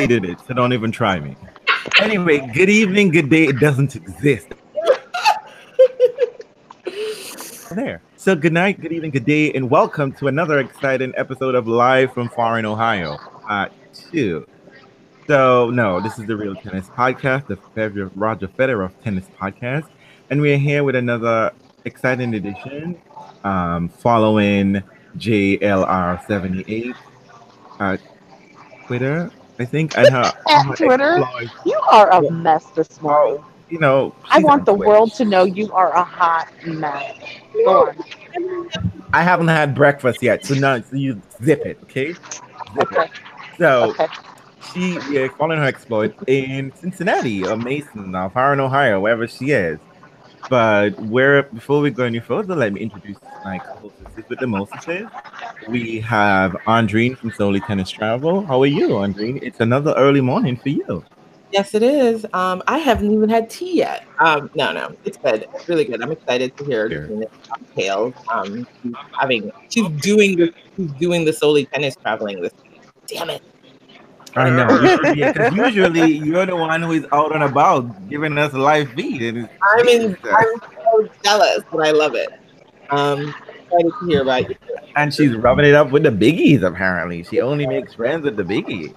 did it, so don't even try me. Anyway, good evening, good day. It doesn't exist there. So good night, good evening, good day, and welcome to another exciting episode of Live from Foreign Ohio. Two. So no, this is the Real Tennis Podcast, the Roger Federer of Tennis Podcast, and we are here with another exciting edition, following JLR78 at Twitter, I think, and her At Twitter, exploits. you are a Well, mess this morning. I she's want on the world Twitch. to know you are a hot mess. Go on. I haven't had breakfast yet, so now so you zip it, okay? Zip it. Okay. So Okay. we are following her exploit in Cincinnati or Mason or Farron, Ohio, wherever she is. But before we go any further, let me introduce my co-hostesses with the mostesses. We have Andrine from Solely Tennis Travel. How are you, Andrine? It's another early morning for you. Yes, it is. I haven't even had tea yet. No, it's good. It's really good. I'm excited to hear Here. Gina's tales. She's doing the solely tennis traveling this week. Damn it. I know. You should be, because usually you're the one who is out and about giving us a live feed. And I'm so jealous, but I love it. Excited to hear about you. And she's rubbing it up with the biggies, apparently. She only makes friends with the biggies.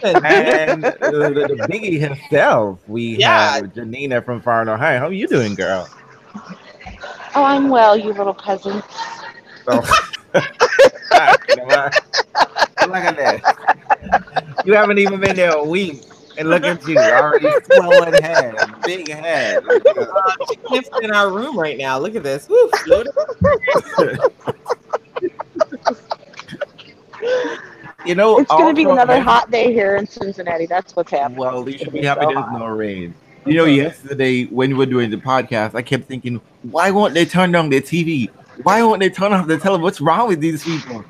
And the biggie himself, we have Janina from Farron, Ohio. How are you doing, girl? Oh, I'm well, you little peasant. Oh. You know what? Look at this. You haven't even been there a week. And look at you, already swollen head, big head. She lives in our room right now. Look at this. Woo, it's going to be another hot day here in Cincinnati. That's what's happening. Well, you should be happy there's no rain. Yesterday when we were doing the podcast, I kept thinking, why won't they turn on their TV? Why won't they turn off the television? What's wrong with these people?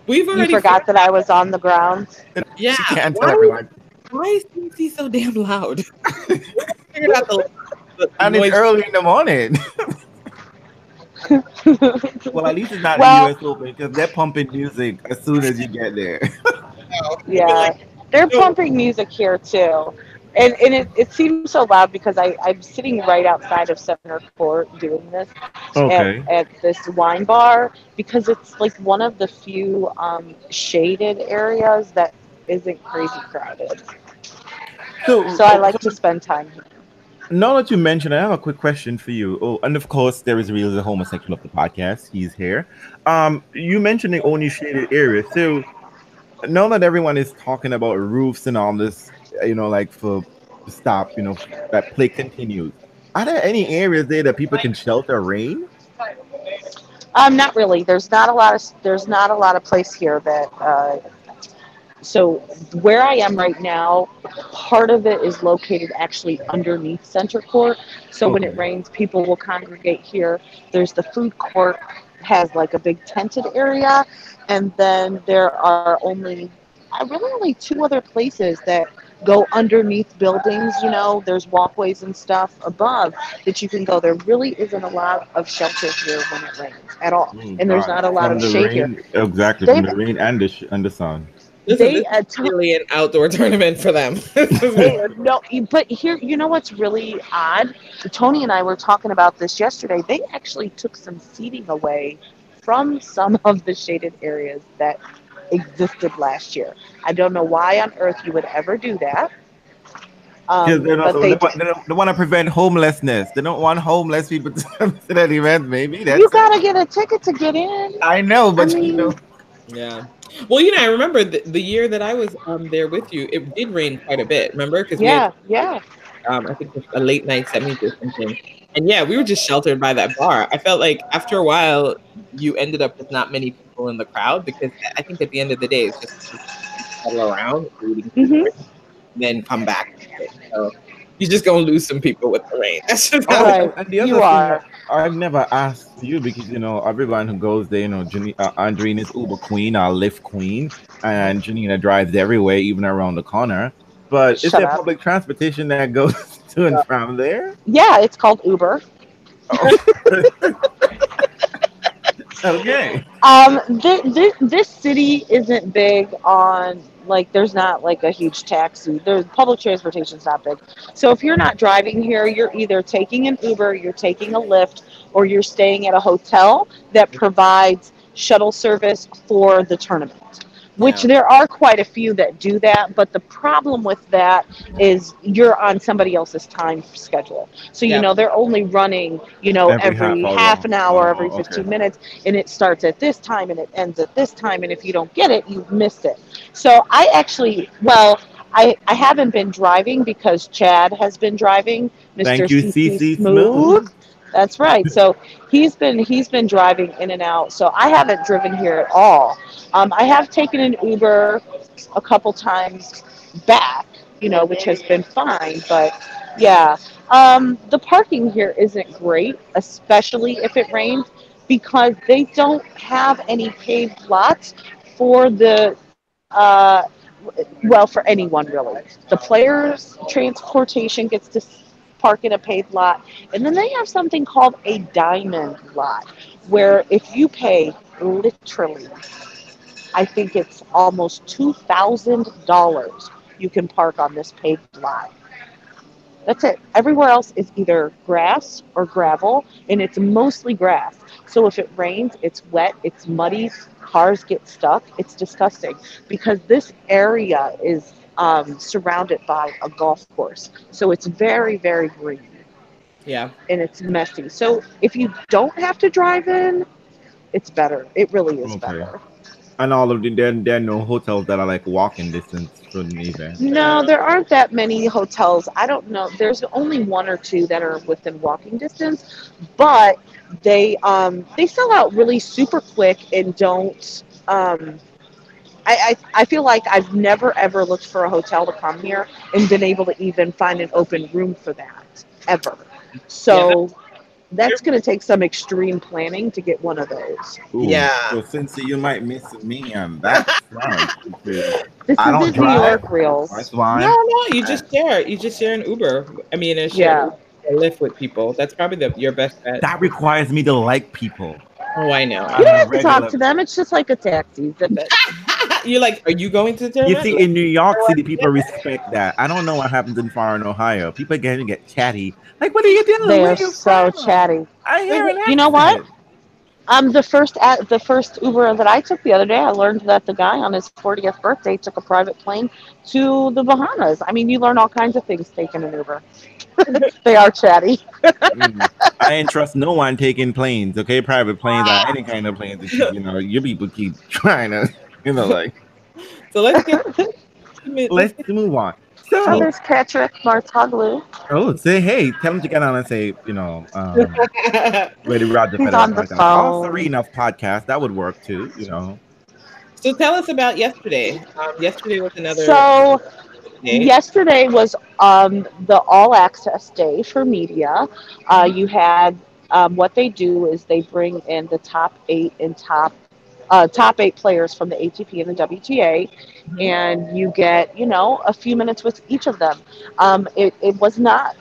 You forgot that I was on the ground. Yeah. She can't tell everyone. Why is CC so damn loud? Figured out and it's early in the morning. Well, at least it's not the US Open because they're pumping music as soon as you get there. Yeah, they're pumping music here too. And it seems so loud because I'm sitting right outside of Center Court doing this at this wine bar because it's like one of the few shaded areas that isn't crazy crowded. So I like to spend time here. Now that you mentioned, I have a quick question for you. Oh, and of course, there is Real the homosexual of the podcast. He's here. You mentioned the only shaded area. So now that everyone is talking about roofs and all this, like for stop, that play continues. Are there any areas there that people can shelter rain? Not really. There's not a lot of place here that. So where I am right now, part of it is located actually underneath Center Court. So when it rains, people will congregate here. There's the food court, has like a big tented area, and then there are only two other places that go underneath buildings. There's walkways and stuff above that you can go. There really isn't a lot of shelter here when it rains at all, and there's not a lot of shade here. Exactly, from the rain and the sun. This is really an outdoor tournament for them. No, but here, what's really odd? Tony and I were talking about this yesterday. They actually took some seating away from some of the shaded areas that existed last year. I don't know why on earth you would ever do that. They want to prevent homelessness. They don't want homeless people to come to that event. Maybe you gotta get a ticket to get in. I know, but Yeah. Well, I remember the year that I was there with you, it did rain quite a bit. Remember? Because yeah. I think it was a late night semis or something. And yeah, we were just sheltered by that bar. I felt like after a while, you ended up with not many people in the crowd because I think at the end of the day, it's just settle around, and then come back. So you're just gonna lose some people with the rain. That's just right. And the other you thing are. I've never asked you because everyone who goes there, Andrine is Uber Queen, our Lyft Queen, and Janina drives everywhere, even around the corner. But is there public transportation that goes to and from there? Yeah, it's called Uber. Oh. Okay. This city isn't big on like there's not like a huge taxi. There's public transportation's not big. So if you're not driving here, you're either taking an Uber, you're taking a Lyft, or you're staying at a hotel that provides shuttle service for the tournament. Which Yeah. there are quite a few that do that, but the problem with that is you're on somebody else's time schedule. So Yeah. they're only running, Every half every hour. half an hour, every Oh, okay. 15 minutes, and it starts at this time and it ends at this time, and if you don't get it, you've missed it. So I actually, well, I haven't been driving because Chad has been driving, Mr. Thank you, CC CC Smooth. Smooth. That's right. So he's been driving in and out. So I haven't driven here at all. I have taken an Uber a couple times back, which has been fine. But yeah, the parking here isn't great, especially if it rains, because they don't have any paved lots for uh, well, for anyone really. The players' transportation gets to park in a paved lot, and then they have something called a diamond lot, where if you pay literally, I think it's almost $2,000, you can park on this paved lot. That's it. Everywhere else is either grass or gravel, and it's mostly grass. So if it rains, it's wet, it's muddy, cars get stuck. It's disgusting because this area is surrounded by a golf course. So it's very, very green Yeah. and it's messy. So if you don't have to drive in, it's better. It really is Okay. better. And all of the there are no hotels that are like walking distance from the event. No, there aren't that many hotels. I don't know. There's only one or two that are within walking distance, but they sell out really super quick and don't. I feel like I've never ever looked for a hotel to come here and been able to even find an open room for that ever. Yeah. So that's going to take some extreme planning to get one of those. Ooh, Yeah. so since you might miss me on that front, because This I don't isn't New drive. York reels. That's why. No, you just share. You just share an Uber. I mean, Yeah. a Lyft with people. That's probably your best bet. That requires me to like people. Oh, I know. You don't I'm a have to talk regular. to them. It's just like a taxi. Zip it. You're like, are you going to the You tournament? see, in New York City, people respect that. I don't know what happens in foreign Ohio. People get chatty. Like, what are you doing? They Where are you so from? chatty. I hear an You know what? accent. The first Uber that I took the other day, I learned that the guy on his 40th birthday took a private plane to the Bahamas. I mean, you learn all kinds of things taking an Uber. They are chatty. Mm. I ain't trust no one taking planes, okay? Private planes or any kind of planes that your people keep trying to, like, So let's move on. Oh, So, there's Patrick Martoglu. say hey, tell them to get on and say, Ready Roger He's Federer on the podcast. Or phone. Serena's podcast. That would work too. So tell us about yesterday. Yesterday was another So day. yesterday was the all access day for media. You had what they do is they bring in the top eight players from the ATP and the WTA, Mhm. and you get a few minutes with each of them. It was not.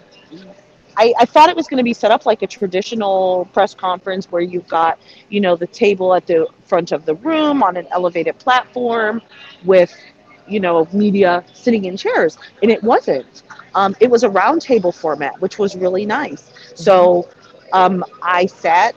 I thought it was going to be set up like a traditional press conference where you've got, the table at the front of the room on an elevated platform with, media sitting in chairs. And it wasn't. It was a round table format, which was really nice. So I sat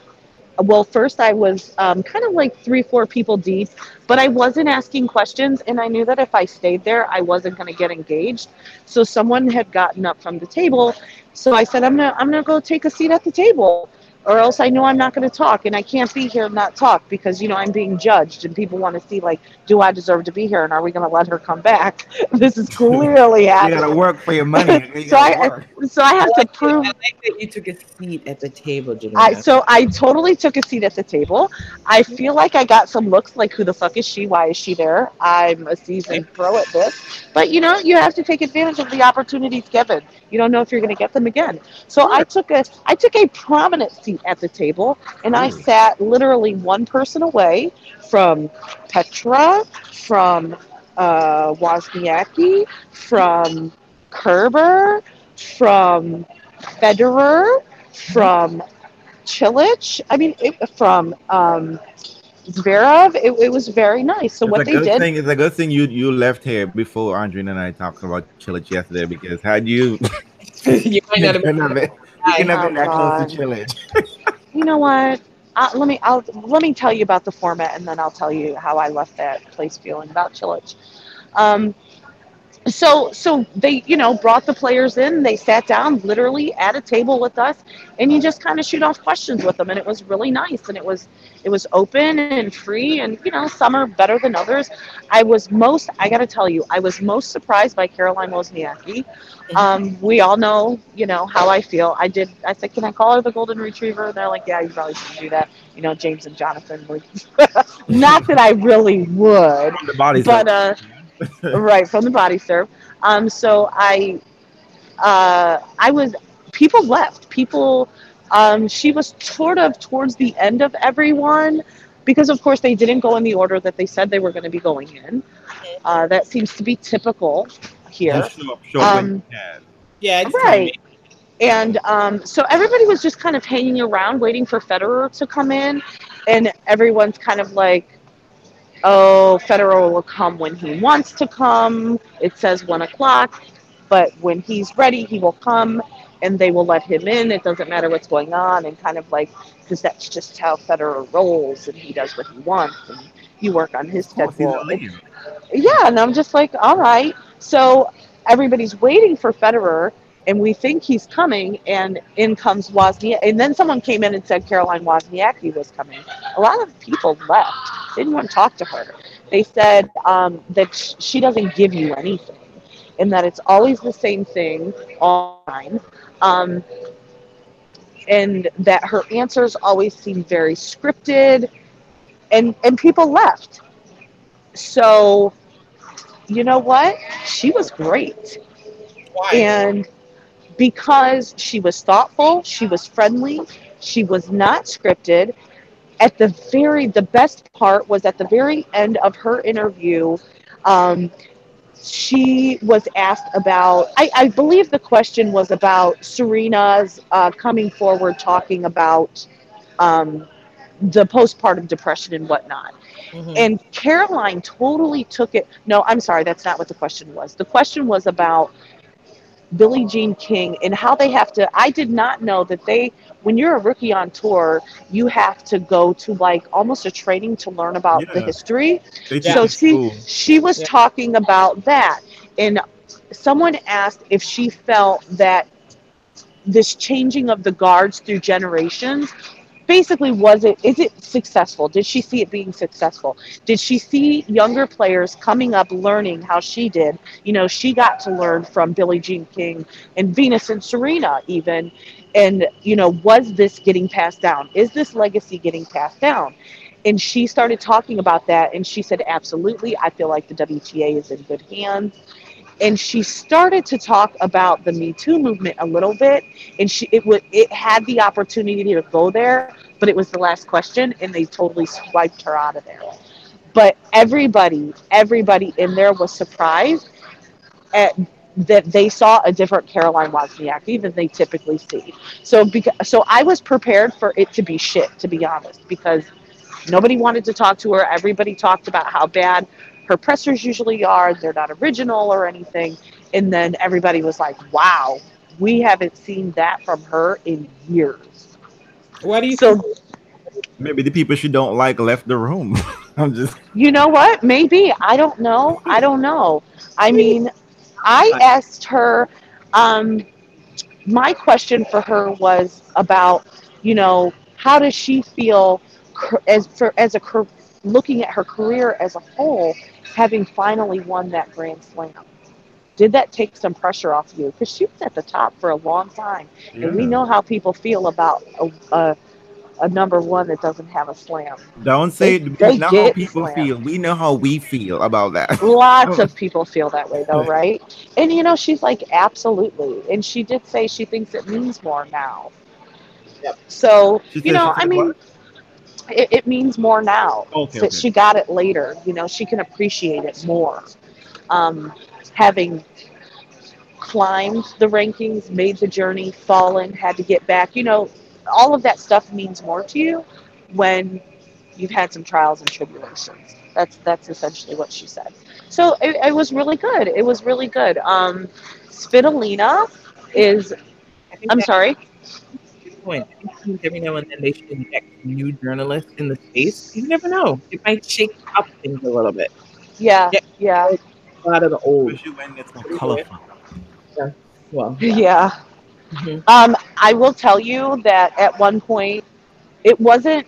well, first I was kind of like 3, 4 people deep, but I wasn't asking questions, and I knew that if I stayed there, I wasn't going to get engaged. So someone had gotten up from the table, so I said, I'm gonna go take a seat at the table, or else I know I'm not going to talk, and I can't be here and not talk because I'm being judged, and people want to see like, do I deserve to be here, and are we going to let her come back? This is clearly You gotta happening. work for your money. You So I gotta work. so I have to prove. I like that you took a seat at the table, Janina. So I totally took a seat at the table. I feel like I got some looks like, who the fuck is she? Why is she there? I'm a seasoned pro at this. But you have to take advantage of the opportunities given. You don't know if you're going to get them again. So I took a prominent seat at the table, and I Ooh. sat literally one person away from Petra, from Wozniacki, from Kerber, from Federer, from Chilich, I mean, from Zverev, it was very nice. So It's what a they good did, thing. It's a good thing you left here before Andre and I talked about Chilich yesterday, because had you You might you not have couldn't have been been, you couldn't guy. have oh been that close to God, Chilich. you know what? Let me tell you about the format, and then I'll tell you how I left that place feeling about Chilich. Um, so they brought the players in, they sat down literally at a table with us, and you just kind of shoot off questions with them, and it was really nice, and it was open and free, and some are better than others. I got to tell you, I was most surprised by Caroline Wozniacki. Mhm. We all know how I feel. I said, can I call her the golden retriever? And they're like, yeah, you probably should do that. James and Jonathan would. Not that I really would, From the body but serve. right from the body serve. So I was. People left. People. She was sort of towards the end of everyone, because of course they didn't go in the order that they said they were going to be going in. That seems to be typical here. Just show up when you Um, can. Yeah, it's timing. right. And so everybody was just kind of hanging around waiting for Federer to come in, and everyone's kind of like, oh, Federer will come when he wants to come. It says 1 o'clock, but when he's ready, he will come, and they will let him in. It doesn't matter what's going on, and kind of like, because that's just how Federer rolls, and he does what he wants, and you work on his Of course, he's schedule. a leader. Yeah, and I'm just like, all right. So everybody's waiting for Federer, and we think he's coming, and in comes Wozniacki. And then someone came in and said Caroline Wozniacki was coming. A lot of people left. They didn't want to talk to her. They said that she doesn't give you anything, and that it's always the same thing all the time, um, and that her answers always seem very scripted, and people left. So you know what? She was great. Why? And because she was thoughtful, she was friendly, she was not scripted. The best part was at the very end of her interview. Um, she was asked about, I believe the question was about Serena's coming forward talking about um, the postpartum depression and whatnot. Hmm. And Caroline totally took it. No, I'm sorry, that's not what the question was. The question was about Billie Jean King and how they have to. I did not know that when you're a rookie on tour, you have to go to like almost a training to learn about the Yeah, history. they teach Yeah, So in school. she was yeah. talking about that, and someone asked if she felt that this changing of the guards through generations, basically, is it successful? Did she see it being successful? Did she see younger players coming up learning how she did? She got to learn from Billie Jean King and Venus and Serena even. And was this getting passed down? Is this legacy getting passed down? And she started talking about that, and she said, absolutely, I feel like the WTA is in good hands. And she started to talk about the Me Too movement a little bit, and it had the opportunity to go there, but it was the last question, and they totally swiped her out of there. But everybody in there was surprised at that they saw a different Caroline Wozniacki than they typically see. So I was prepared for it to be shit, to be honest, because nobody wanted to talk to her. Everybody talked about how bad her pressers usually are. They're not original or anything. And then everybody was like, wow, we haven't seen that from her in years. Why do you think? So, Maybe the people she don't like left the room. I'm just. you know what? Maybe. I don't know. I don't know. I mean, I I, asked her, um, my question for her was about, how does she feel looking at her career as a whole, having finally won that Grand Slam? Did that take some pressure off you? Because she was at the top for a long time, and we yeah. know how people feel about a number one that doesn't have a slam. Don't They say they not how get people slammed. feel. We know how we feel about that. Lots of people feel that way, though, right? And she's like, absolutely. And she did say she thinks it means more now. Yep. So, She I said what? mean, it means more now Okay, that okay. she got it later. She can appreciate it more. Um, Having climbed the rankings, made the journey, fallen, had to get back. all of that stuff means more to you when you've had some trials and tribulations. That's essentially what she said. So it was really good. It was really good. Svitolina is. I think I'm that sorry. good point. I think that means every now and then they should inject new journalists in the space. You never know. It might shake up things a little bit. Yeah, Get yeah, a lot of the old. Especially when it's more What are you doing? colorful. Yeah. Well, yeah. yeah. Mhm. I will tell you that at one point it wasn't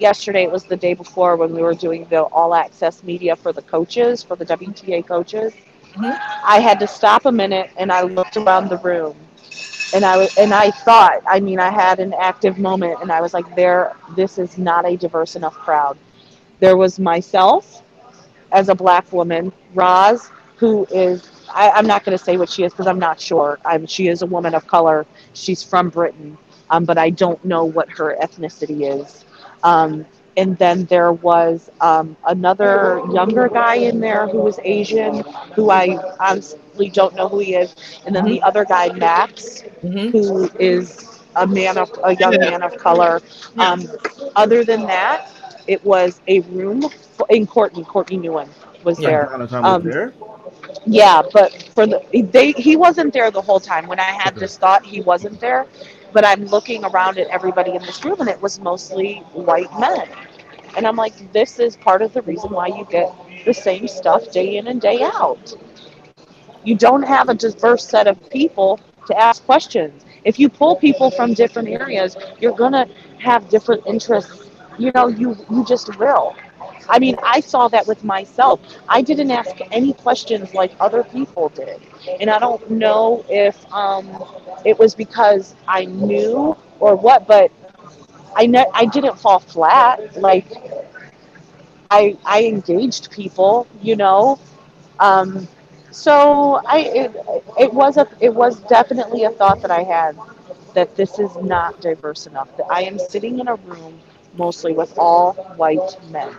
yesterday, it was the day before when we were doing the all access media for the coaches, for the WTA coaches. Mhm. I had to stop a minute and I looked around the room and I thought, I mean, I had an active moment and I was like, this is not a diverse enough crowd. There was myself as a black woman, Roz, who is, I'm not going to say what she is because I'm not sure. She is a woman of color. She's from Britain, but I don't know what her ethnicity is. Um, and then there was another younger guy in there who was Asian, who I honestly don't know who he is. And then Mhm. the other guy, Max, Mhm. who is a young Yeah. man of color. Yeah. Other than that, it was a room in Courtney Newen was Yeah. there. Donald Trump was Um, there. yeah, but he wasn't there the whole time. When I had Okay. this thought, he wasn't there. But I'm looking around at everybody in this room, and it was mostly white men. And I'm like, this is part of the reason why you get the same stuff day in and day out. You don't have a diverse set of people to ask questions. If you pull people from different areas, you're gonna have different interests. You just will. I mean, I saw that with myself. I didn't ask any questions like other people did, and I don't know if it was because I knew or what, but I didn't fall flat. Like I engaged people, um, so it was definitely a thought that I had that this is not diverse enough. That I am sitting in a room mostly with all white men.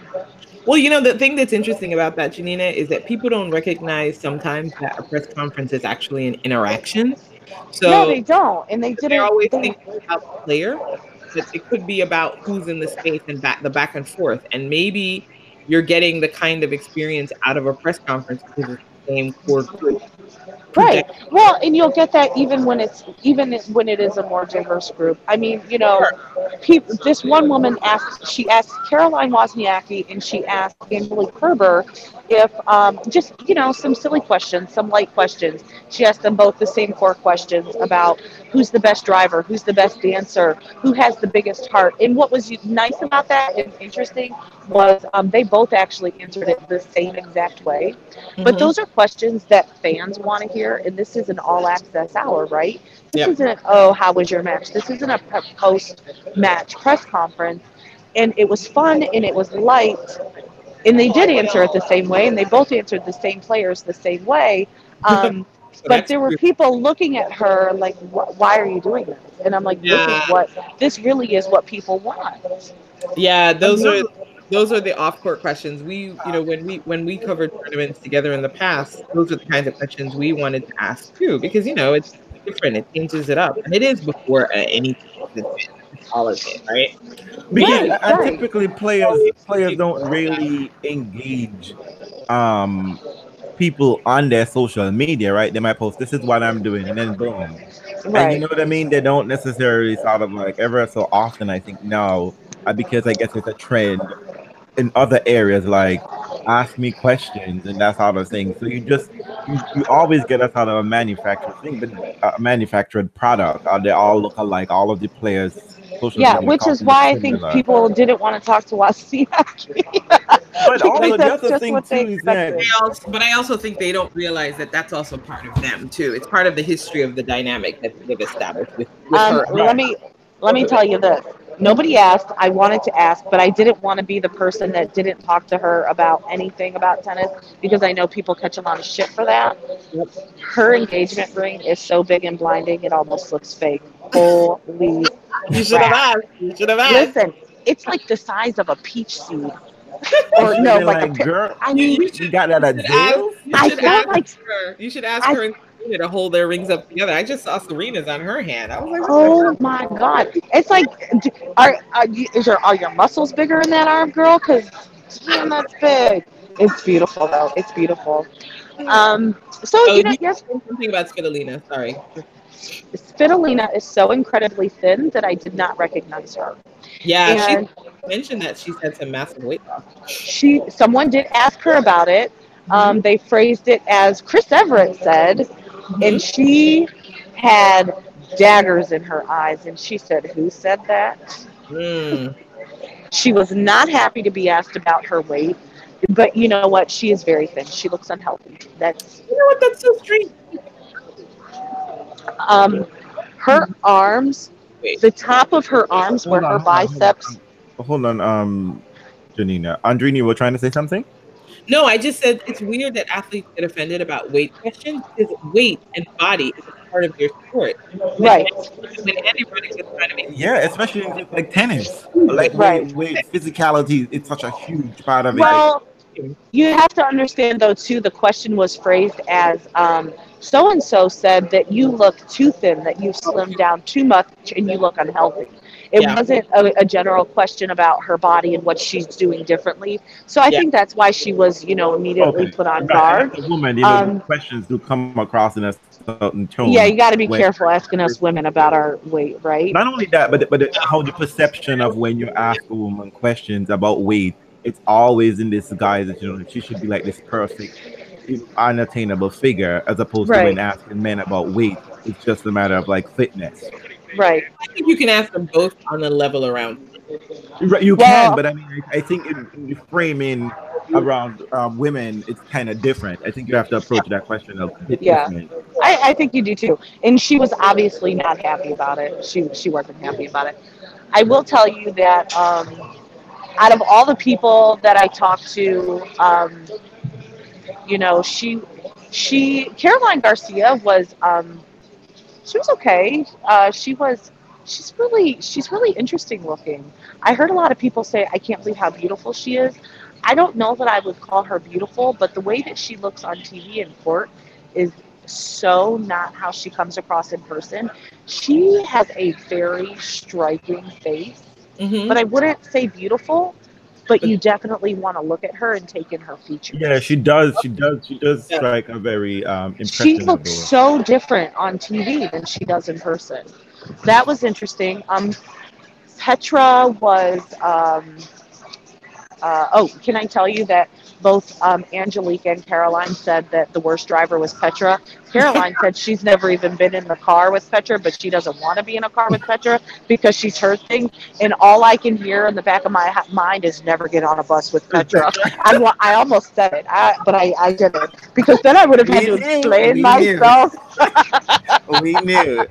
Well, the thing that's interesting about that, Janina, is that people don't recognize sometimes that a press conference is actually an interaction. No, So they don't, and they they're didn't. always They thinking about the player, but it could be about who's in the space and back and forth. And maybe you're getting the kind of experience out of a press conference because it's the same core group Right. project. Well, and you'll get that even when it is a more diverse group. I mean, this one woman asked Caroline Wozniacki and she asked Angelique Kerber if just some silly questions, some light questions. She asked them both the same core questions about who's the best driver, who's the best dancer, who has the biggest heart. And what was nice about that and interesting was they both actually answered it the same exact way. But Hmm. those are questions that fans want to hear, and this is an all access hour, right? This Yep. isn't, oh, how was your match? This isn't a post match press conference. And it was fun and it was light. And they did answer it the same way, and they both answered the same players the same way. Um, So but that's there were true. people looking at her like, why are you doing this? And I'm like, Yeah. this really is what people want. Yeah, Another those are the off-court questions. When we covered tournaments together in the past, those are the kinds of questions we wanted to ask too, because it's different. It changes it up, and it is before any all of it, right? because We Right, and right. typically players don't really engage um people on their social media, right? They might post, "This is what I'm doing," and then boom. And you Right. know what I mean? They don't necessarily sort of like ever so often, I think, now, because I guess it's a trend in other areas, like ask me questions and that sort of thing. So you always get a sort of a manufactured thing, but a manufactured product. They all look alike. All of the players' social Yeah, media which is content is why I think similar. people didn't want to talk to Wasiaki But because also the that's other just thing what they too is that expected. but I also think they don't realize that that's also part of them too. It's part of the history of the dynamic that they've established with her. Let right. me tell you this. Nobody asked. I wanted to ask, but I didn't want to be the person that didn't talk to her about anything about tennis because I know people catch a lot of shit for that. Yep. Her engagement ring is so big and blinding, it almost looks fake. Holy You should have crap. asked. You should have asked. Listen, it's like the size of a peach seed. You or should have no, been like a like, pair. girl, I You, mean, you you should got that you at should ask Zales? you I should felt ask like her you should ask I. her and Serena to hold their rings up together. I just saw Serena's on her hand. I was like, what the Oh my God! It's like, are your muscles bigger in that arm, girl? Because damn, that's big. It's beautiful though. It's beautiful. hell? So Oh, you yes, said something about Spitolina. Sorry. Spitolina is so incredibly thin that I did not recognize her. Yeah, she And mentioned that she's had some massive weight loss. someone did ask her about it. Hmm. They phrased it as Chris Everett said, Hmm. and she had daggers in her eyes, and she said, "Who said that?" Mm. She was not happy to be asked about her weight, but you know what? She is very thin. She looks unhealthy. That's You know what? That's so strange. um, her arms, Wait. the top of her arms, where Hold her on, hold on, hold on. biceps. Hold on, Janina. Andrini, you were trying to say something? No, I just said it's weird that athletes get offended about weight questions because weight and body is a part of your sport. When Right, when anybody gets trying to make Yeah, especially in things like tennis. huge Like right. weight, physicality, it's such a huge part of it. Well, you have to understand though too. The question was phrased as so and so said that you look too thin, that you slimmed down too much, and you look unhealthy. It Yeah, wasn't a general question about her body and what she's doing differently. So I yeah, think that's why she was, immediately Okay, put on right. And as guard. a woman, the Um, questions do come across in a certain tone yeah, you got to be when careful asking us women about our weight, right? not only that, how the perception of when you ask a woman questions about weight, it's always in this guise that she should be like this perfect, unattainable figure, as opposed to when Right, asking men about weight, it's just a matter of like fitness. right. I think you can ask them both on the level around. Right, you can, Well, but I mean, I think in the framing around women, it's kind of different. I think you have to approach that question a bit yeah, different. I think you do too. And she was obviously not happy about it. She wasn't happy about it. I will tell you that out of all the people that I talked to, you know, she Caroline Garcia was she was okay. She's really interesting looking. I heard a lot of people say I can't believe how beautiful she is. I don't know that I would call her beautiful, but the way that she looks on TV in court is so not how she comes across in person. She has a very striking face, but Hmm. I wouldn't say beautiful, but you definitely want to look at her and take in her Yeah, features. she does. She does Yeah. strike a very She looks impressionable. so different on TV than she does in person. That was interesting. Petra was oh, can I tell you that both Angelique and Caroline said that the worst driver was Petra? Caroline said she's never even been in the car with Petra, but she doesn't want to be in a car with Petra because she's heard things. And all I can hear in the back of my mind is never get on a bus with Petra. I almost said it, but I didn't because then I would have had We to knew, explain we knew, myself. we knew.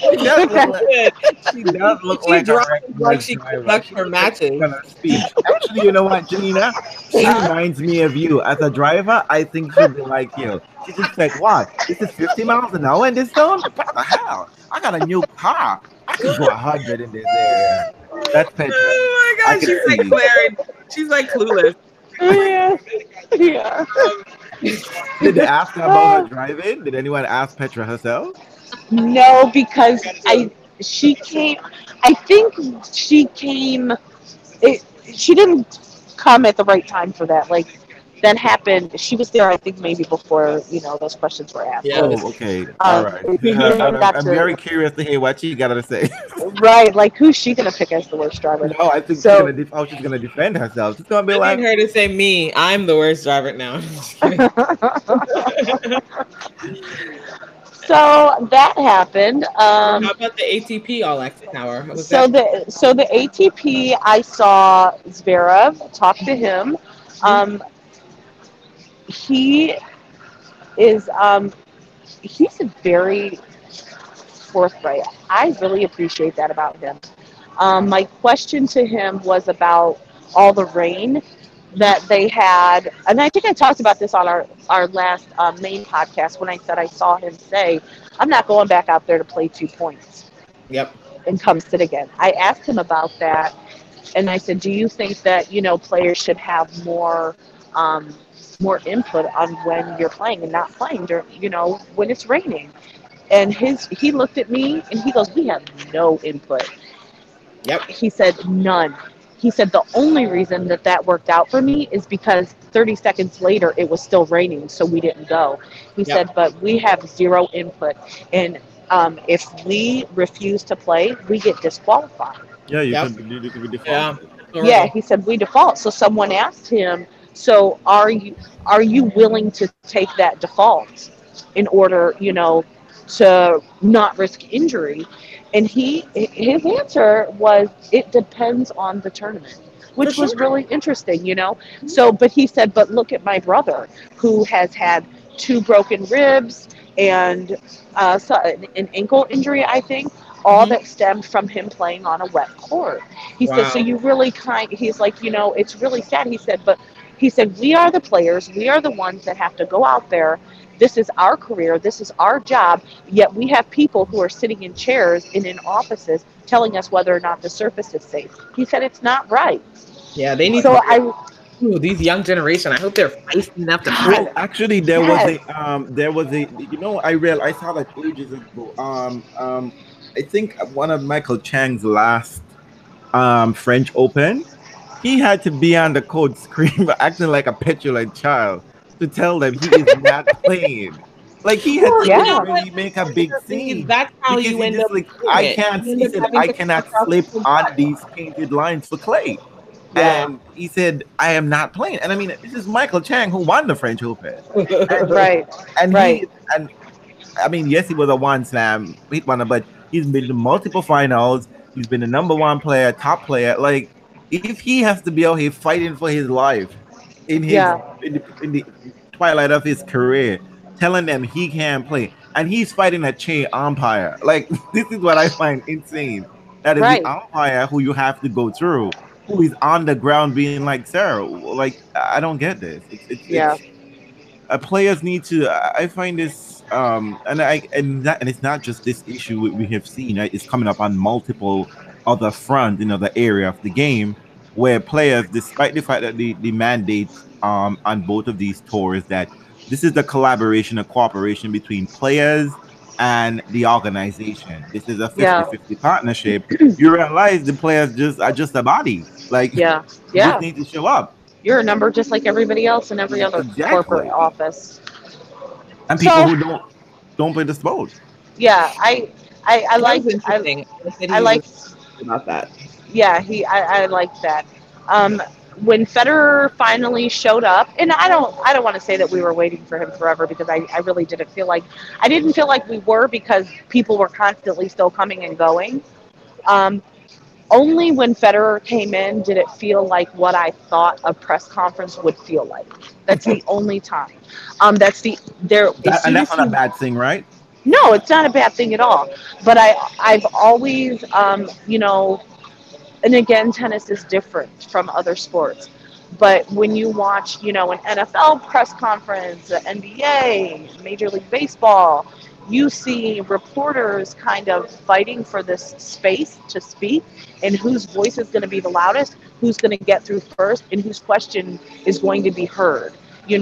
She does look like Good. she does look She like a drives like reckless she driver. conducts She her looks like she's matches. gonna speed. Actually, you know what, Janina? She reminds me of you as a driver. I think she'll be like you. She's just like, what? This is 50 miles an hour in this zone? What the hell? I got a new car. I could go 100 in this area. That's Petra. Oh my I god, could she's like see. Claire. She's like clueless. Yeah, yeah. Did they ask her about her driving? Did anyone ask Petra herself? No, because she came. I think she came. It, she didn't come at the right time for that. Like that happened. She was there. I think maybe before those questions were asked. Yeah. Oh, okay. All right. And got I'm very to curious to hear what she got to say. right. Like who's she gonna pick as the worst driver? No, I think she's So gonna how she's gonna defend herself. She's gonna be I like, need her to say me. I'm the worst driver now. Just kidding. so that happened. How about the ATP All Access Hour? How was So that? the ATP, I saw Zverev, talk to him. Um, he is he's a very forthright. I really appreciate that about him. My question to him was about all the rain that they had, and I think I talked about this on our last main podcast when I said I saw him say, "I'm not going back out there to play 2 points Yep. and come sit again." I asked him about that, And I said, do you think that, players should have more input on when you're playing and not playing during, when it's raining? And he looked at me and he goes, we have no input. Yep. He said, none. He said, the only reason that worked out for me is because 30 seconds later it was still raining, so we didn't go. He Yep. said, but we have zero input. And if we refuse to play, we get disqualified. Yeah, Yep. you could be Yeah. defaulted. Yeah, he said, we default. So someone asked him, so are you willing to take that default in order, to not risk injury? And his answer was, it depends on the tournament, which For was sure. really interesting. So, but he said, but look at my brother, who has had 2 broken ribs and an ankle injury, I think, all Mhm. that stemmed from him playing on a wet court. He said, so Wow. you really he's like, it's really sad. He said, but he said, we are the players, we are the ones that have to go out there. This is our career, this is our job, yet we have people who are sitting in chairs and in offices telling us whether or not the surface is safe. He said, it's not right. Yeah, they need So to. Ooh, these young generation. I hope they're feisty enough to play. Well, actually, Yes. I saw that ages ago. I think one of Michael Chang's last French Open, he had to be on the court screen, acting like a petulant child to tell them he is not playing. Like he had to Yeah. really make a big scene That's how because you he end just up like doing I it. can't. You He end up said having I to cannot cross slip the on line. these painted lines for clay. Yeah. And he said, I am not playing. And I mean, this is Michael Chang who won the French Open. And, Right. and Right. and I mean, yes, he was a one slam hit wonder, but he's been to multiple finals. He's been the number 1 player, top player. Like, if he has to be out here fighting for his life Yeah. in the twilight of his career, telling them he can't play, and he's fighting a chain umpire. Like, this is what I find insane. That is the Right. umpire who you have to go through, who is on the ground being like, "Sir, like I don't get this. Yeah. Players need to. I find this, and it's not just this issue we have seen. It's coming up on multiple other fronts in other area of the game where players, despite the fact that the mandate on both of these tours that this is the collaboration and cooperation between players and the organization. This is a Yeah. 50-50 partnership. You realize the players are just a body. Like, Yeah. you Yeah. just need to show up. You're a number just like everybody else in every other corporate Exactly. office. And people So- who don't play the sport. Yeah. I That like was interesting. I like about that. yeah, I like that. When Federer finally showed up, and I don't want to say that we were waiting for him forever, because I really didn't feel like we were, because people were constantly still coming and going. Only when Federer came in did it feel like what I thought a press conference would feel like. That's the only time. And that's not a bad thing, right? No, it's not a bad thing at all. But I've always, and again, tennis is different from other sports. But when you watch, an NFL press conference, the NBA, Major League Baseball, you see reporters kind of fighting for this space to speak, and whose voice is going to be the loudest, who's going to get through first, and whose question is going to be heard. You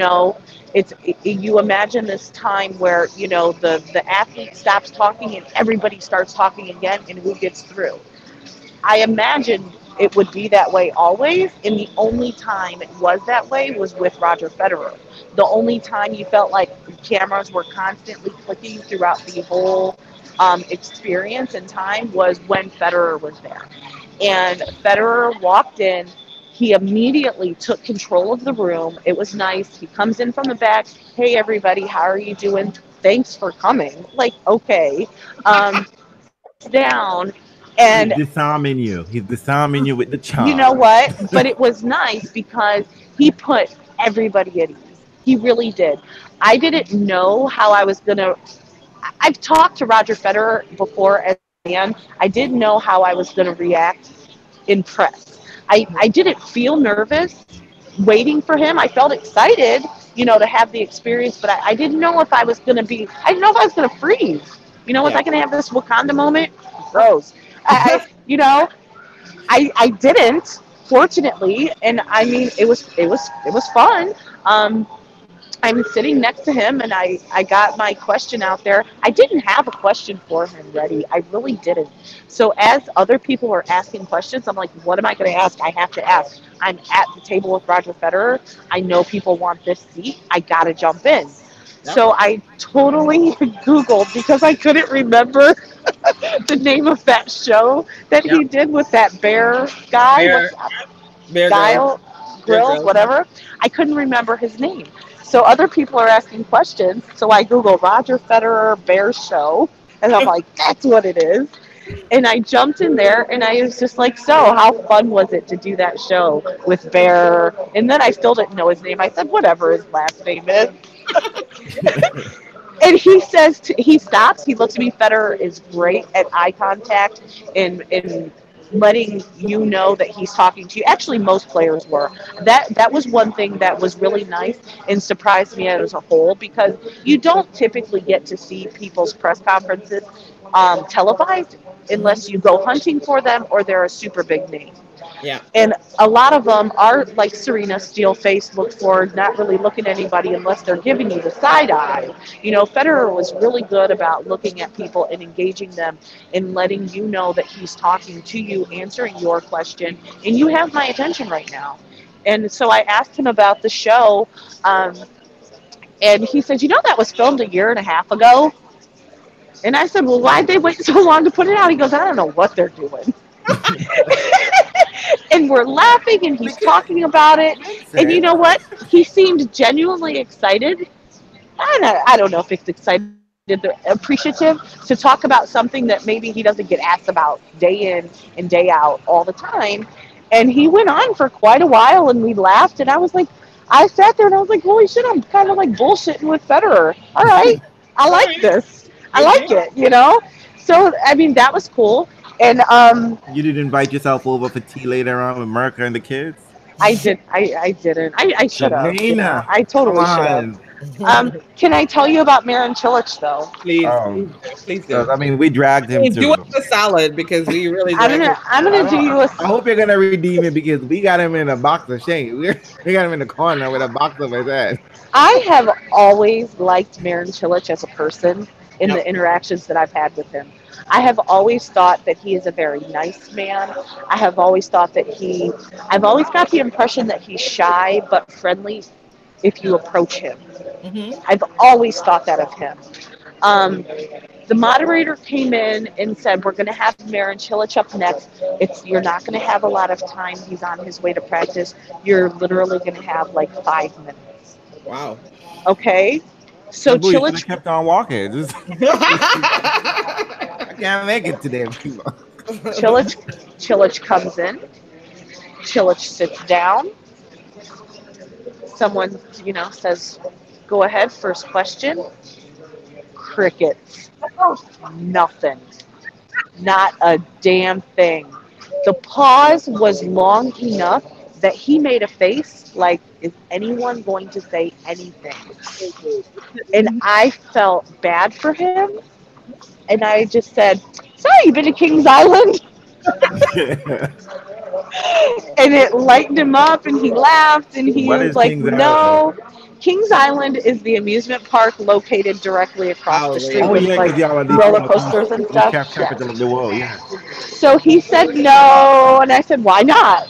imagine this time where the athlete stops talking and everybody starts talking again, and who gets through. I imagine it would be that way always, and the only time it was that way was with Roger Federer. The only time you felt like cameras were constantly clicking throughout the whole experience and time was when Federer was there. And Federer walked in. He immediately took control of the room. It was nice. He comes in from the back. Hey, everybody, how are you doing? Thanks for coming. Like, okay. Down. And He's disarming you. He's disarming you with the charm. you know what? But it was nice because he put everybody at ease. He really did. I didn't know how I was going to. I've talked to Roger Federer before as a fan. I didn't know how I was going to react in press. I didn't feel nervous waiting for him. I felt excited, to have the experience, but I didn't know if I was going to be, I didn't know if I was going to freeze. Was I going to have this Wakanda moment? Froze. I didn't, fortunately, and I mean it was fun. Um, I'm sitting next to him and I got my question out there. I didn't have a question for him ready. I really didn't. So as other people were asking questions, I'm like, what am I going to ask? I have to ask. I'm at the table with Roger Federer. I know people want this seat. I got to jump in. Yep. So I totally Googled because I couldn't remember the name of that show that he Yep. did with that bear guy. Bear- Bear Grylls. Guile, Bear Grills, Grylls. whatever. I couldn't remember his name. So other people are asking questions. So I Google Roger Federer Bear Show, and I'm like, that's what it is. And I jumped in there, and I was just like, so how fun was it to do that show with Bear? And then I still didn't know his name. I said, whatever his last name is. And he says, he stops, he looks at me. Federer is great at eye contact and letting you know that he's talking to you. Actually, most players were. That was one thing that was really nice and surprised me as a whole, because you don't typically get to see people's press conferences televised unless you go hunting for them or they're a super big name. Yeah. And a lot of them are like Serena, steel face, look forward, not really looking at anybody unless they're giving you the side eye. You know, Federer was really good about looking at people and engaging them and letting you know that he's talking to you, answering your question, and you have my attention right now. And so I asked him about the show, and he said, you know, that was filmed a year and a half ago. And I said, well, why'd they wait so long to put it out? He goes, I don't know what they're doing. And we're laughing, and he's talking about it. And you know what? He seemed genuinely excited. I don't know if it's excited, they're appreciative to talk about something that maybe he doesn't get asked about day in and day out all the time. And he went on for quite a while, and we laughed. And I was like, I sat there and I was like, holy shit, I'm kind of like bullshitting with Federer. All right, I like this. I like it, you know? So, I mean, that was cool. And You didn't invite yourself over for tea later on with America and the kids? I didn't. I should have. You know? Janina, I totally come should on. have. Can I tell you about Marin Cilic though? Please, Um, please do. I mean, we dragged him Hey, do too. us a salad because we really. I'm gonna do you a. I hope you're gonna redeem it because we got him in a box of shame. We got him in the corner with a box of his head. I have always liked Marin Cilic as a person in Yep. the interactions that I've had with him. I have always thought that he is a very nice man. I have always thought that I've always got the impression that he's shy but friendly if you approach him. Mhm. I've always thought that of him. The moderator came in and said, we're going to have Marin Cilic up next. You're not going to have a lot of time. He's on his way to practice. You're literally going to have like 5 minutes. Wow. Okay? So Boy, you should've Cilic, kept on walking. I can't make it today, people. Cilic comes in. Cilic sits down. Someone, says, go ahead, first question. Crickets. Nothing. Not a damn thing. The pause was long enough that he made a face like, is anyone going to say anything? And I felt bad for him. And I just said, sorry, you been to Kings Island? And it lightened him up, and he laughed, and he What was is like, Kings no. Kings Island is the amusement park located directly across the street with like roller coasters and stuff. Capital of the world, yeah. So he said no, and I said, why not?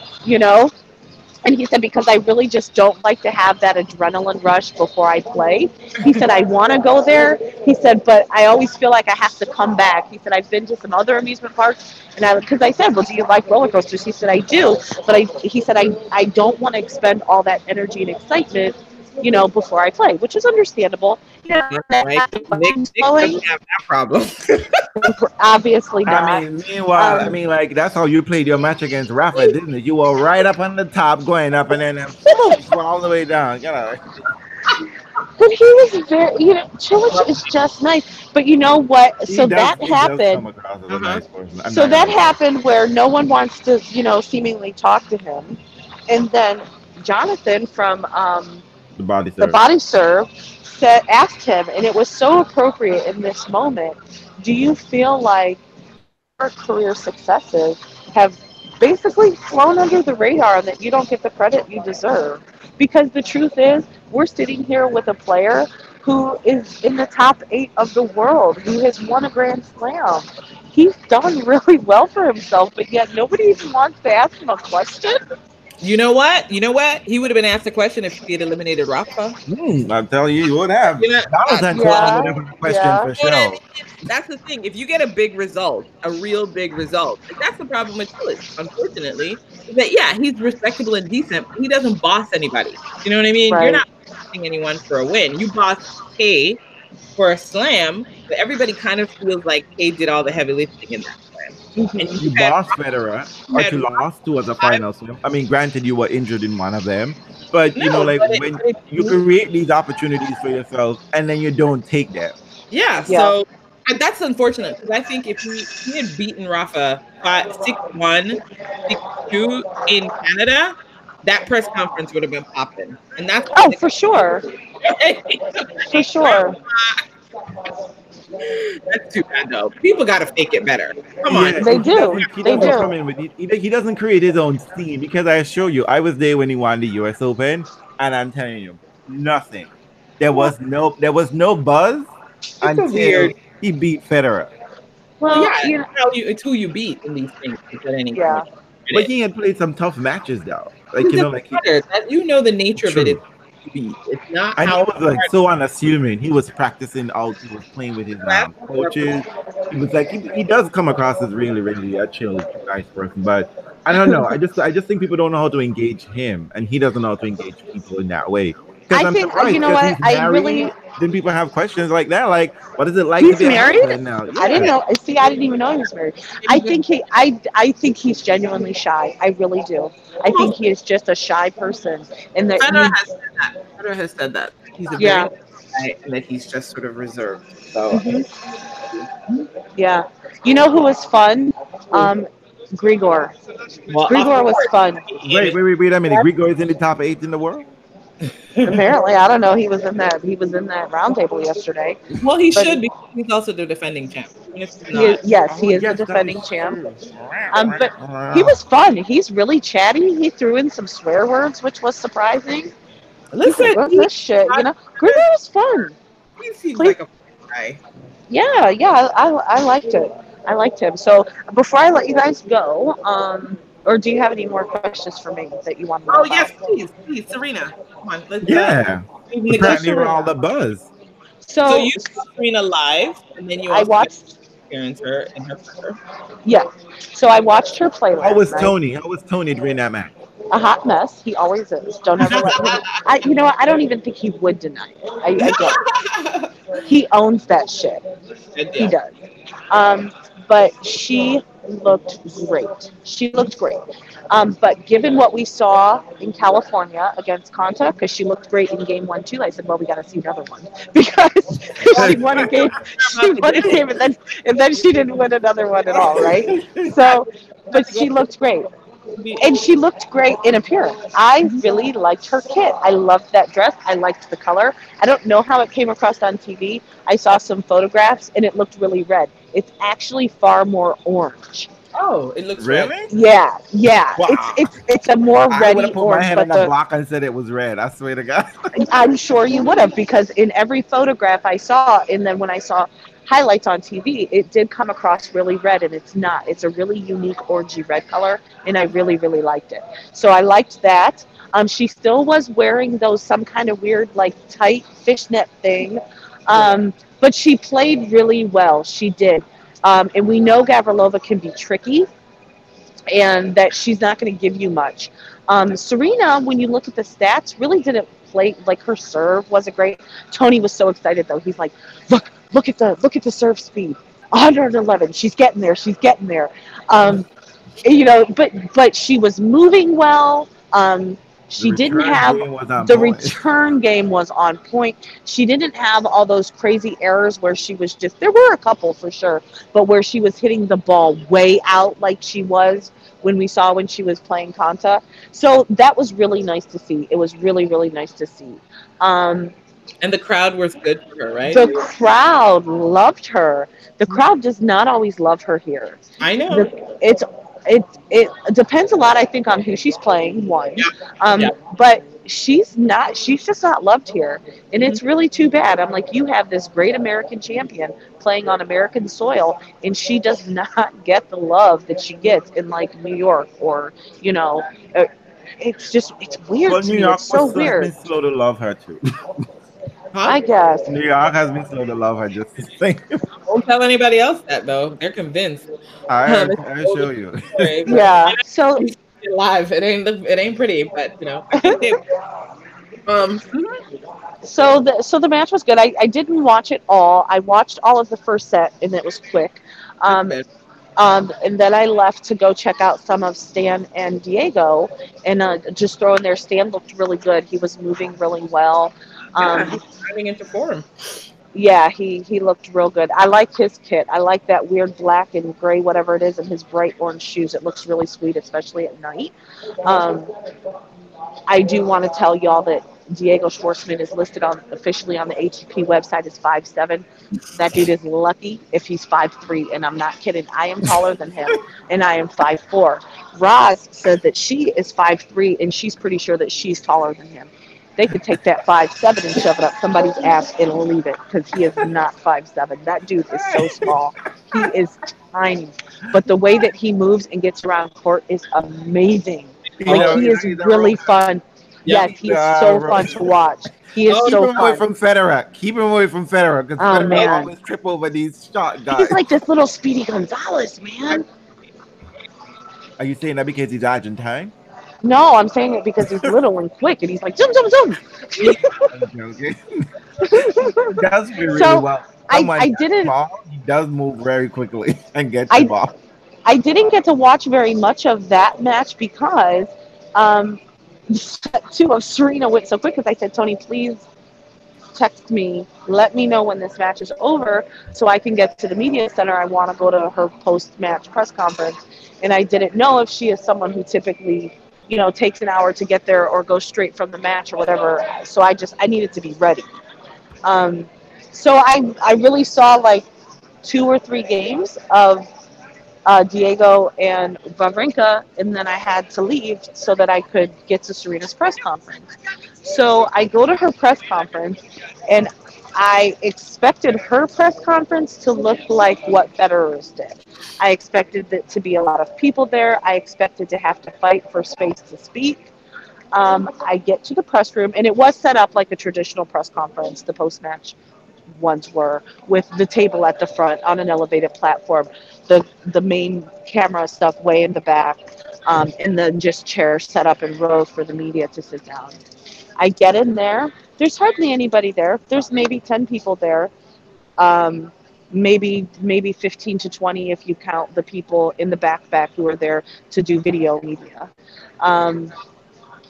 And he said, because I really just don't like to have that adrenaline rush before I play. He said, I want to go there. He said, but I always feel like I have to come back. He said, I've been to some other amusement parks. And because I said, well, do you like roller coasters? He said, I do. But he said, I don't want to expend all that energy and excitement, before I play, which is understandable. Right. Nick doesn't have that problem. Obviously not. I mean, meanwhile, that's how you played your match against Rafa, didn't it? You were right up on the top, going up, and then all the way down. But he was very, Cilic is just nice. But you know what? So that happened. So that happened where no one wants to, seemingly talk to him. And then Jonathan from the Body Serve asked him, and it was so appropriate in this moment, do you feel like your career successes have basically flown under the radar and that you don't get the credit you deserve. Because the truth is, we're sitting here with a player who is in the top 8 of the world, who has won a Grand Slam. He's done really well for himself, but yet nobody even wants to ask him a question. You know what? You know what? He would have been asked a question if he had eliminated Rafa. I'll tell you, you would have. You know, That was that question yeah. for You know what I sure. mean? That's the thing. If you get a big result, a real big result, like that's the problem with Tillich, unfortunately. Is that yeah, he's respectable and decent, but he doesn't boss anybody. You know what I mean? You're Right. not bossing anyone for a win. You boss Kay for a slam, but everybody kind of feels like Kay did all the heavy lifting in that slam. And You lost Federer, but you lost two of the finals. I mean, granted, you were injured in one of them, but you know, like when you create these opportunities for yourself and then you don't take them. Yeah, so and that's unfortunate because I think if he had beaten Rafa 6-1, 6-2 in Canada, that press conference would have been popping. And that's for sure. For sure. That's too bad though. People got to fake it better. Come on. They do. They do. Come in with he doesn't create his own scene because I assure you, I was there when he won the US Open, and I'm telling you, nothing. There was no buzz until he beat Federer. Well, yeah, it's who you beat in these things. Yeah. But he had played some tough matches though. Like you know, like you know the nature of it. It's not. And he was like so unassuming. He was practicing out. He was playing with his coaches. He was like he does come across as really, really a chill, nice person. But I don't know. I just think people don't know how to engage him, and he doesn't know how to engage people in that way. I think you know what I really. Then people have questions like that, like, what is it like he's to be married right now? Yeah. I didn't know. See, I didn't even know he was married. I think he's genuinely shy. I really do. I think he is just a shy person, and that Federer has said that. He's a very shy and that he's just sort of reserved. So yeah, you know who was fun? Grigor. Well, Grigor was fun. Wait a minute. Grigor is in the top 8 in the world? Apparently, I don't know. He was in that roundtable yesterday. Well, he should because he's also the defending champ. He is the defending champ. But he was fun. He's really chatty. He threw in some swear words, which was surprising. Listen, what's this shit? You know, Grigor was fun. He seems like a fun guy. Yeah, I liked it. I liked him. So before I let you guys go, or do you have any more questions for me that you want to know? Oh, yes, please, Serena. Come on, let's apparently we're all the buzz. So you saw Serena live, and then you watched experience her in her prayer. Yeah. So I watched her play last night. Tony? How was Tony during that match? A hot mess. He always is. Don't ever let him. You know what? I don't even think he would deny it. I don't. He owns that shit. He does. But she looked great. But given what we saw in California against Konta, because she looked great in game 1 too, I said, well, we got to see another one because she won a game, and then she didn't win another one at all, right? So, but she looked great. And she looked great in appearance. I really liked her kit. I loved that dress. I liked the color. I don't know how it came across on TV. I saw some photographs, and it looked really red. It's actually far more orange. Oh, it looks really? Red. Yeah. Wow. It's a more reddy orange. I would have put my hand on the block and said it was red. I swear to God. I'm sure you would have, because in every photograph I saw, and then when I saw highlights on TV, it did come across really red, and it's not. It's a really unique orangey red color, and I really, really liked it. So I liked that. She still was wearing some kind of weird, like, tight fishnet thing, but she played really well. She did. And we know Gavrilova can be tricky, and that she's not going to give you much. Serena, when you look at the stats, really didn't play, like, her serve wasn't great. Tony was so excited, though. He's like, look at the serve speed, 111. She's getting there. You know, but she was moving well. She didn't have the return game was on point. She didn't have all those crazy errors where she was just, there were a couple for sure, but where she was hitting the ball way out like she was when she was playing Konta. So that was really nice to see. It was really, really nice to see. And the crowd was good for her, right? The crowd loved her. The crowd does not always love her here. I know. It depends a lot, I think, on who she's playing. One, Yeah. Yeah. but she's just not loved here, and Mhm. it's really too bad. I'm like, you have this great American champion playing on American soil, and she does not get the love that she gets in like New York or you know. uh, it's weird Well, to New me. It's York so has been weird. slow to love her too. Huh? I guess. New York has been slow to love her. Just the same. Don't tell anybody else that though. They're convinced. It's a I whole show different you. story, but Yeah. So live. It ain't pretty, but I can't say that. so the match was good. I didn't watch it all. I watched all of the first set, and it was quick. That's Um, good. and then I left to go check out some of Stan and Diego, and just throwing there. Stan looked really good. He was moving really well. Yeah, Um, he's diving into form. yeah, he looked real good. I like his kit. I like that weird black and gray, whatever it is, and his bright orange shoes. It looks really sweet, especially at night. Um, I do want to tell y'all that Diego Schwartzman is listed on officially on the ATP website as 5'7". That dude is lucky if he's 5'3", and I'm not kidding. I am taller than him, and I am 5'4". Roz said that she is 5'3", and she's pretty sure that she's taller than him. They could take that 5'7" and shove it up somebody's ass and leave it because he is not 5'7". That dude is so small. He is tiny, but the way that he moves and gets around court is amazing. Like he is He's a really robot. fun. Yep. Yes, he is so fun to watch. He is Oh, Keep so him away fun. from Federer. Keep him away from Federer because Oh, Federer man. always trip over these shot guys. He's like this little Speedy Gonzalez, man. Are you saying that because he's Argentine? No, I'm saying it because he's little and quick, and he's like zoom, zoom, zoom. I'm joking. He does me really So well. I Someone gets the didn't ball, he does move very quickly and gets the I ball. I didn't get to watch very much of that match because um, set two of Serena went so quick because I said, Tony, please text me, let me know when this match is over so I can get to the media center. I want to go to her post match press conference. And I didn't know if she is someone who typically, takes an hour to get there or goes straight from the match or whatever. So I needed to be ready. Um, so I really saw like 2 or 3 games of Diego and Wawrinka, and then I had to leave so that I could get to Serena's press conference. So I go to her press conference, and I expected her press conference to look like what Federer's did. I expected it to be a lot of people there. I expected to have to fight for space to speak. I get to the press room, and it was set up like a traditional press conference, the post match ones were, with the table at the front on an elevated platform, the main camera stuff way in the back, and then just chairs set up in rows for the media to sit down. I get in there. There's hardly anybody there. There's maybe 10 people there. Maybe 15 to 20 if you count the people in the back who are there to do video media. Um,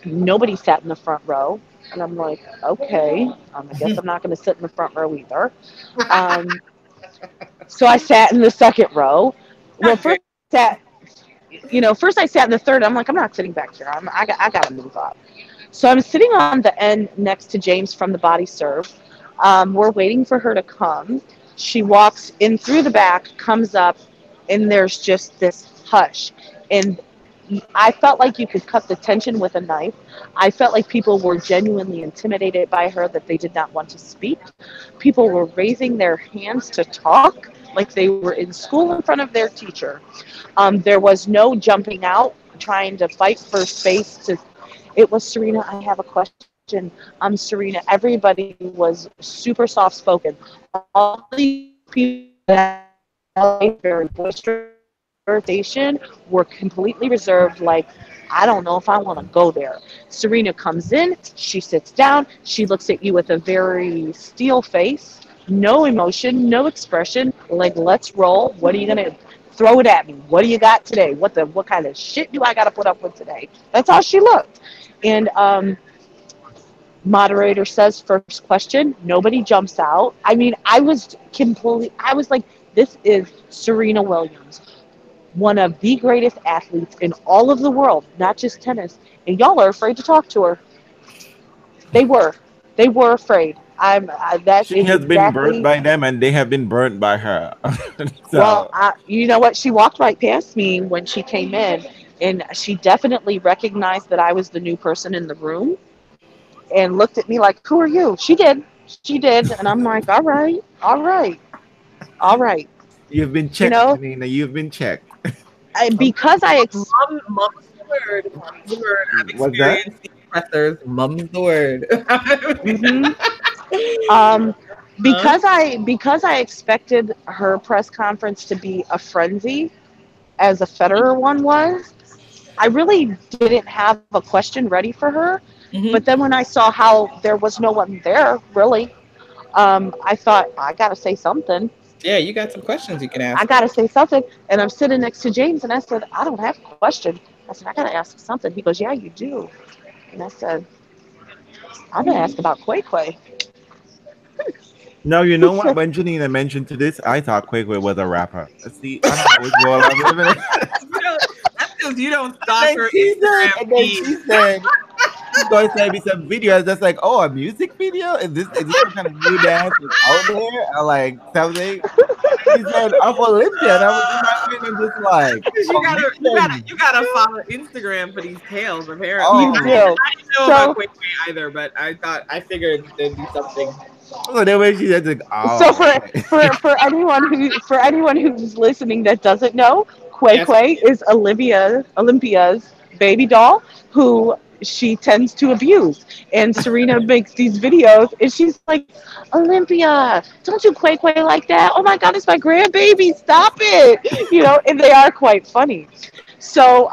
Nobody sat in the front row. And I'm like, okay, I guess I'm not going to sit in the front row either. Um, so I sat in the second row. Well, first I sat in the third. I'm like, I'm not sitting back here. I got to move up. So I'm sitting on the end next to James from the Body Serve. We're waiting for her to come. She walks in through the back, comes up, and there's just this hush. And I felt like you could cut the tension with a knife. I felt like people were genuinely intimidated by her, that they did not want to speak. People were raising their hands to talk like they were in school in front of their teacher. There was no jumping out, trying to fight for space to. It was Serena, I have a question. Serena, everybody was super soft spoken. All the people that very boisterous were completely reserved, like, I don't know if I want to go there. Serena comes in, she sits down, she looks at you with a very steel face, no emotion, no expression, like, let's roll. What are you going to throw it at me? What do you got today? What kind of shit do I got to put up with today? That's how she looked. And moderator says first question, nobody jumps out. I mean, I was like, this is Serena Williams, one of the greatest athletes in all of the world, not just tennis. And y'all are afraid to talk to her. They were afraid. That She is has been burnt exactly. by them, and they have been burnt by her. Well, So you know what? She walked right past me when she came in, and she definitely recognized that I was the new person in the room, and looked at me like, "Who are you?" She did, and I'm like, "All right, all right, all right." you've been You checked, know, Janina. You've been checked. because I Mum's the word. Mum's the word. I've What's that? experienced these pressers. Mum's the word. hmm um, Huh? because I expected her press conference to be a frenzy, as a Federer one was. I really didn't have a question ready for her. But Hmm. then when I saw how there was no one there, really, I thought, I got to say something. Yeah, you got some questions you can I ask her. got to say something. And I'm sitting next to James, and I said, I don't have a question. I said, I got to ask something. He goes, Yeah, you do. And I said, I'm going to ask about Quay Quay. No, you know what? So, When Janina mentioned to this, I thought Quavo was a rapper. See, I don't know which world I'm living in. You don't, that's because you don't And stalk then her she said, Instagram and then feed. she said, she's going to send me some videos that's like, oh, a music video? Is this some kind of new dance that's out there? Or like something? And she said, of Olympia. And I was in my mind, I'm just like, Because Olympian. you gotta follow Instagram for these tales. Apparently, you Oh my. do. I didn't know about So, Quay Quay either, but I figured there'd be something. So then when she said, like, so oh, okay. for anyone who's listening that doesn't know, Quay Yes. Quay is Olympia's baby doll who she tends to abuse. And Serena makes these videos, and she's like, Olympia, don't you Quay Quay like that? Oh my God, it's my grandbaby. Stop it. And they are quite funny. So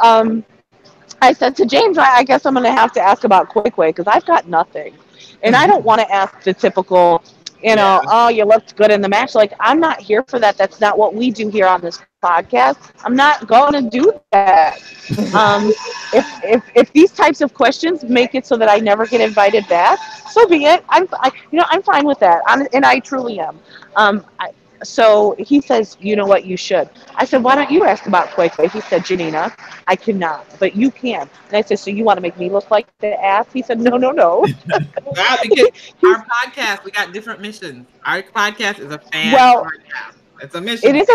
I said to James, I guess I'm going to have to ask about Quay Quay because I've got nothing. And I don't want to ask the typical, Yeah. oh, you looked good in the match. Like, I'm not here for that. That's not what we do here on this podcast. I'm not going to do that. Um, if these types of questions make it so that I never get invited back, so be it. I'm fine with that, and I truly am. So he says, you know what, you should. I said, why don't you ask about Quay Quay? He said, Janina, I cannot, but you can. And I said, so you want to make me look like the ass? He said, no, no, no. Yeah, because He's our podcast, we got different missions. Our podcast is a fan well, podcast. It's a mission. it is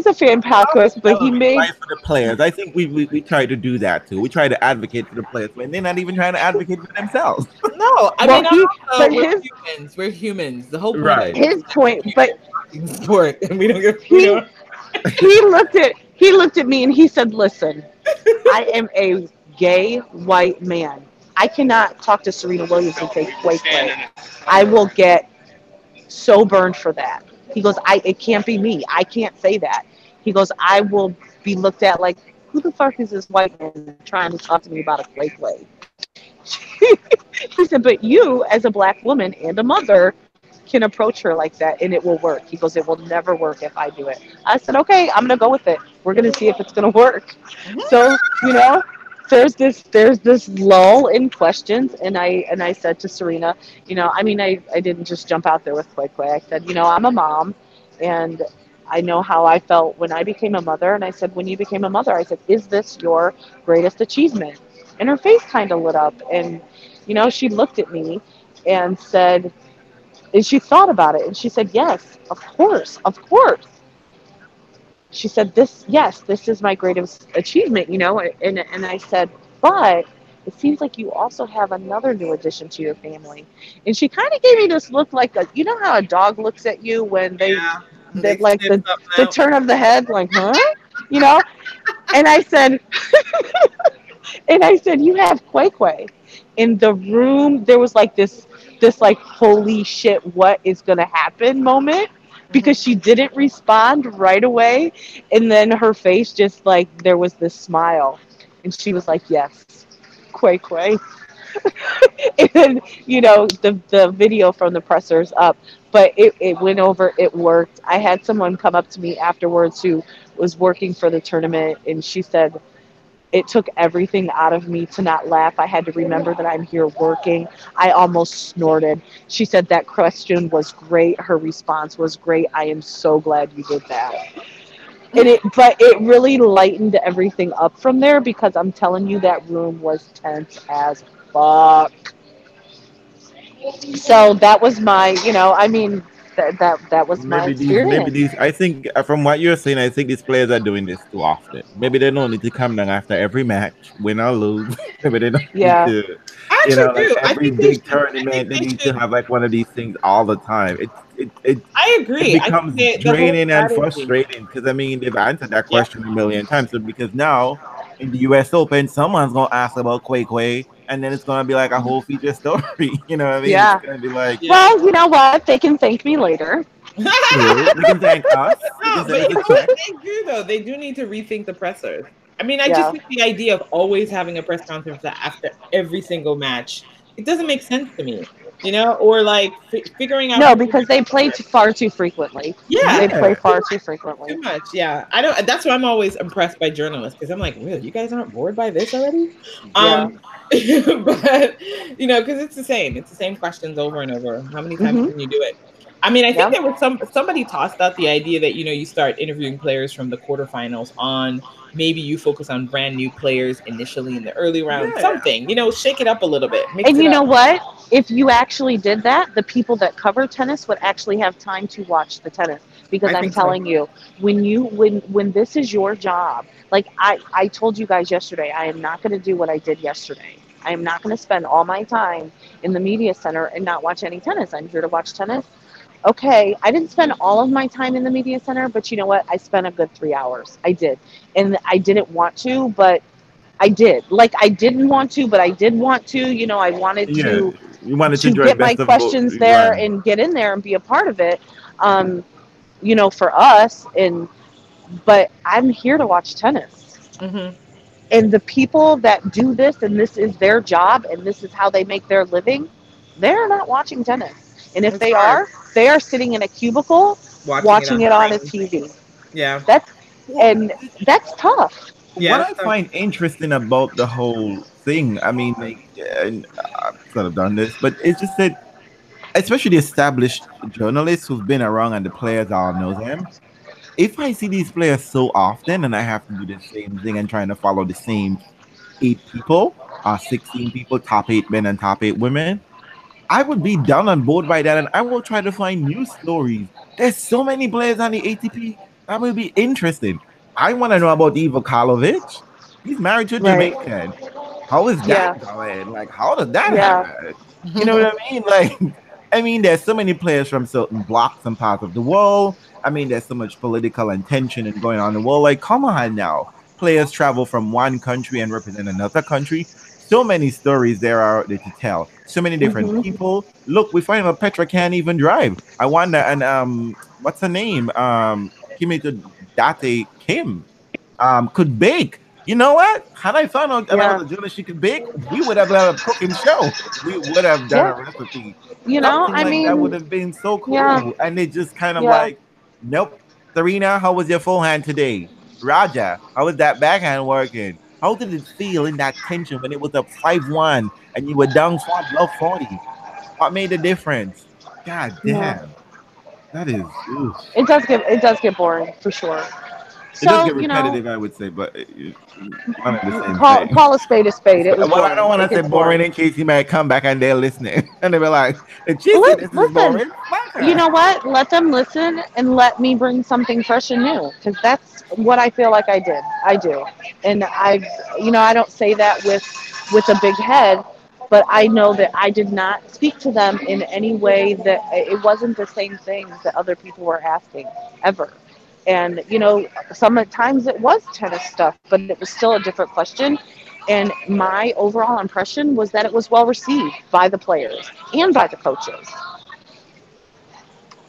a fan podcast, but That he would be made right for the players. I think we try to do that too. We try to advocate for the players when they're not even trying to advocate for themselves. No, I well mean, he also, but we're humans. We're humans. The whole point of Right. this is his that we're point, but humans talking sport, and we don't get we he don't. he looked at me and he said, listen, I am a gay white man. I cannot talk to Serena Williams and say wait, wait. I will get so burned for that. He goes, it can't be me. I can't say that. He goes, I will be looked at like, who the fuck is this white man trying to talk to me about a Quay Quay? He said, but you, as a black woman and a mother, can approach her like that and it will work. He goes, it will never work if I do it. I said, okay, I'm gonna go with it. We're gonna see if it's gonna work. So, there's this lull in questions, and I said to Serena, I mean, I didn't just jump out there with Quay Quay. I said, I'm a mom, and I know how I felt when I became a mother. And I said, when you became a mother, I said, is this your greatest achievement? And her face kind of lit up, and she looked at me and said, and she thought about it, and she said, yes, of course, of course. She said, this is my greatest achievement, and I said, but it seems like you also have another new addition to your family. And she kind of gave me this look like, how a dog looks at you when Yeah, they they like sniff the something out. turn of the head, like, huh? You know? And I said, you have Quay Quay. In the room, there was like this like, holy shit, what is gonna happen moment, Mhm. because she didn't respond right away, and then her face just like, there was this smile, and she was like, yes, Quay Quay. And the video from the pressers up, but it went over, it worked. I had someone come up to me afterwards who was working for the tournament, and she said, it took everything out of me to not laugh. I had to remember that I'm here working. I almost snorted. She said that question was great. Her response was great. I am so glad you did that. But it really lightened everything up from there, because I'm telling you, that room was tense as fuck. So that was my, I mean, that was my Maybe experience. these. I think from what you're saying, I think these players are doing this too often. Maybe they don't need to come down after every match, win or lose. Maybe they don't need Yeah. to, I actually like do. I every think they big should. I think tournament, they they need to should. have like one of these things all the time. I It agree. I think becomes the whole draining and strategy. frustrating because I mean they've answered that Yeah, question a million times. So because now in the U.S. Open, someone's gonna ask about Quay Quay, and then it's gonna be like a whole feature story. You know what I mean? It's Yeah. gonna be like yeah. Well, you know what? They can thank me later. true. They can thank us. They can No, send but us you a know what check. they do though? They do need to rethink the pressers. I mean, I just Yeah. think the idea of always having a press conference after every single match, it doesn't make sense to me. Or like figuring out No, who. because they play far too frequently. Yeah, They play Yeah. far too frequently. too much. Yeah, I don't. That's why I'm always impressed by journalists because I'm like, really, you guys aren't bored by this already? Yeah. But because it's the same. It's the same questions over and over. How many times Mhm. can you do it? I mean, I think Yeah. there was somebody tossed out the idea that you start interviewing players from the quarterfinals on. Maybe you focus on brand new players initially in the early round. Yeah. Something, shake it up a little bit, mix And it you know up. what? If you actually did that, the people that cover tennis would actually have time to watch the tennis. Because I I'm think so. telling you, when this is your job, like I told you guys yesterday, I am not going to do what I did yesterday. I am not going to spend all my time in the media center and not watch any tennis. I'm here to watch tennis. Okay, I didn't spend all of my time in the media center, but you know what? I spent a good 3 hours. I did. And I didn't want to, but I did. Like I didn't want to, but I did want to. I wanted Yeah. You wanted to to enjoy get my best of both. questions there Right. and get in there and be a part of it. Um, for us, and but I'm here to watch tennis. Hmm. And the people that do this and this is their job and this is how they make their living, they're not watching tennis. And if It's they hard are, they are sitting in a cubicle watching it watching on it on a screen. TV. Yeah, That's Well, and that's tough. what yeah. I find interesting about the whole thing, I mean, like, and I've sort of done this, but it's just that, especially the established journalists who've been around and the players all know them. If I see these players so often and I have to do the same thing and trying to follow the same 8 people, 16 people, top 8 men and top 8 women, I would be down on board by that and I will try to find new stories. There's so many players on the ATP that will be interesting. I want to know about Ivo Karlovic. He's married to a Right. Jamaican. How is Yeah. that going? Like, how did that Yeah. happen? You know what I mean? Like, I mean, there's so many players from certain blocks and parts of the world. I mean, there's so much political and tension and going on in the world. Like, come on now. Players travel from one country and represent another country. So many stories there are there to tell. So many different Hmm. people. Look, we find out Petra can't even drive. I wonder, and what's her name? Kimito Date Kim could bake. You know what? Had I found out Yeah. another journalist she could bake, we would have done a cooking show. We would have done Yeah. a recipe. I Something like that would mean, have been so yeah. cool. And it just kind of Yeah. like, nope. Serena, how was your forehand today? Raja, how was that backhand working? How did it feel in that tension when it was up 5-1 and you were down 40? What made the difference? God Yeah. damn. That is, oof. It does get boring for sure. It does So get repetitive, I would say, but one and the same call thing. call a spade a spade. It was Well, I don't boring. want It to say gets boring boring. in case he might come back and they're listening. And they'll be like, if she said this is Listen, boring, fuck you her. know what? Let them listen and let me bring something fresh and new because that's what I feel like I did. I do, and I don't say that with a big head, but I know that I did not speak to them in any way that it wasn't the same things that other people were asking ever. And sometimes it was tennis stuff, but it was still a different question. And my overall impression was that it was well received by the players and by the coaches.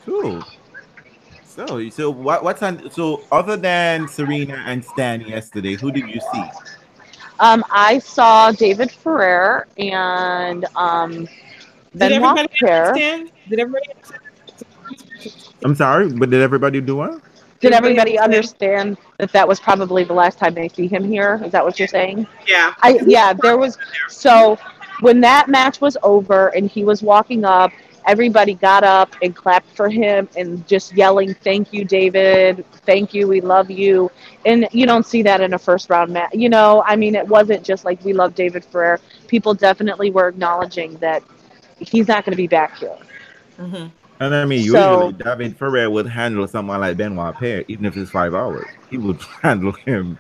Cool. So what's on? So other than Serena and Stan yesterday, who did you see? I saw David Ferrer and Did Benoit everybody Paire. understand? Did everybody I'm sorry, but did everybody do what? Did everybody everybody understand? understand that that was probably the last time they see him here? Is that what you're saying? Yeah. Yeah, there was. So when that match was over and he was walking up, everybody got up and clapped for him and just yelling, "Thank you, David. Thank you. We love you." And you don't see that in a first round match. I mean, it wasn't just like we love David Ferrer. People definitely were acknowledging that he's not going to be back here. Mm-hmm. And I mean, So- usually David Ferrer would handle someone like Benoit Paire, even if it's 5 hours. He would handle him.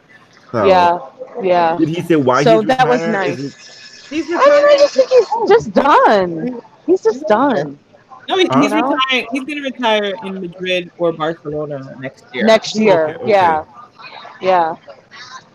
So, Yeah. Did he say why So he's that was retired? nice. Is He's I mean, I retiring. just think he's just done. He's just done. No, he's Huh? retiring. He's going to retire in Madrid or Barcelona next year. Next year. Okay. Yeah.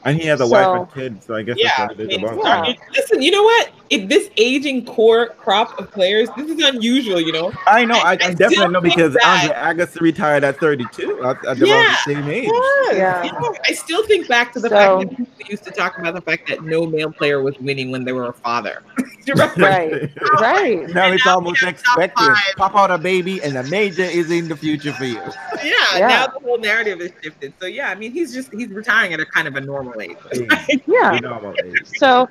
And he has a wife and kids, so I guess Yeah, that's what it is about. Yeah. Listen, you know what? If this aging core crop of players, this is unusual. You know, I know, I I definitely still know think because that- Andre Agassi retired at 32. At about the Yeah. same age. Yeah. You know, I still think back to the So- fact that people used to talk about the fact that no male player was winning when they were a father. Do you remember? Right. Now it's now almost we have top expected. 5. Pop out a baby and a major is in the future for you. Yeah, Yeah. now the whole narrative is shifted. So yeah, I mean, he's retiring at a kind of a normal age. Yeah. You know about age. So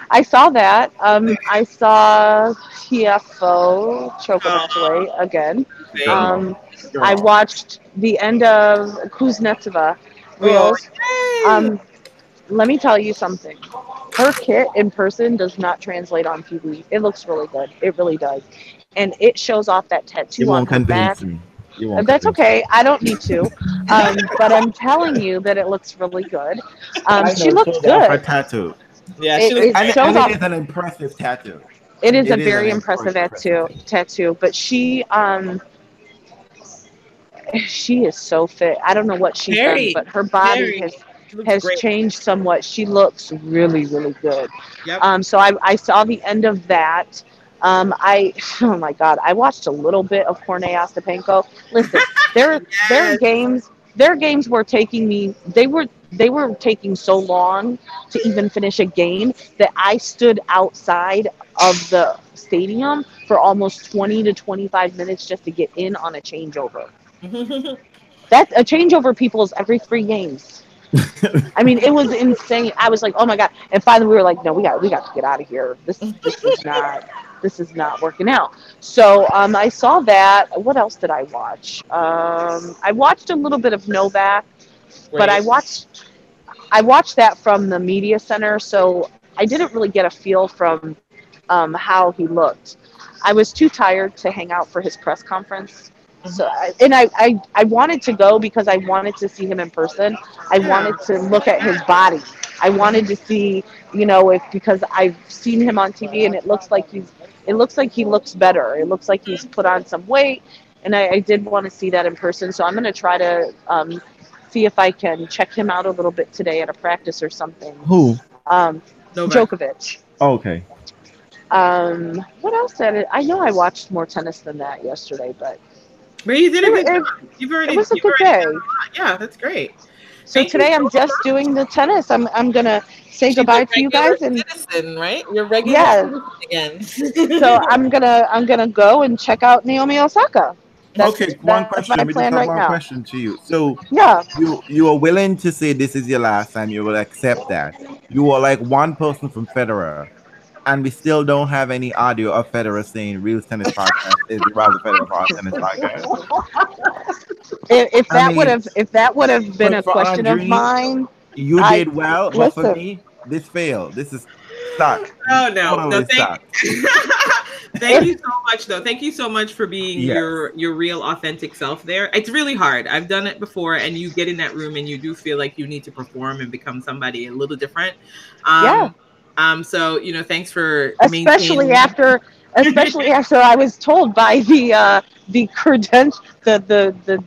I saw that. I saw TFO choke a match away again. I watched the end of Kuznetsova reels. Let me tell you something. Her kit in person does not translate on TV. It looks really good. It really does. And it shows off that You tattoo on won't her back. convince me. You won't That's convince me. okay. I don't need to. But I'm telling you that it looks really good. I She know, looks shows off her good. tattoo. Yeah, It- she was it And, shows and off. it is an impressive tattoo. It is It a is very an impressive impressive tattoo, but she is so fit. I don't know what she's Very, done, but her body very. She looks has great. changed somewhat. She looks really, really good. Yep. So I saw the end of that. Oh my God, I watched a little bit of Cornet Ostapenko. Listen, their games were taking me. They were taking so long to even finish a game that I stood outside of the stadium for almost 20 to 25 minutes just to get in on a changeover. That a changeover, people, is every 3 games. I mean, it was insane. I was like, oh my God. And finally we were like, no, we got to get out of here. This is not working out. So I saw that. What else did I watch? I watched a little bit of Novak, but I watched that from the media center, so I didn't really get a feel from how he looked. I was too tired to hang out for his press conference. So I wanted to go because I wanted to see him in person. I wanted to look at his body. I wanted to see, because I've seen him on TV and it looks like he looks better. It looks like he's put on some weight, and I did want to see that in person. So I'm going to try to see if I can check him out a little bit today at a practice or something. Who? Djokovic. Oh, okay. What else did I know I watched more tennis than that yesterday, but you did a good it, job. it was a good day. Yeah, that's great. So today I'm just doing the tennis. I'm gonna say goodbye to you guys, and citizen, right? You're regular citizen again. so I'm gonna go and check out Naomi Osaka. One question. my We plan just have right one now. question to you. So Yeah. you are willing to say this is your last time. You will accept that. You are like one person from Federer, and we still don't have any audio of Federer saying "Real Tennis Podcast" is the Roger Federer Tennis Podcast. If that would have been a for question Andre, of mine, you did well, but for listen. me, this failed. This is suck. Oh no! Totally suck. Thank you so much, though. Thank you so much for being Yes. your real, authentic self. There, it's really hard. I've done it before, and you get in that room, and you do feel like you need to perform and become somebody a little different. So thanks for especially after I was told by the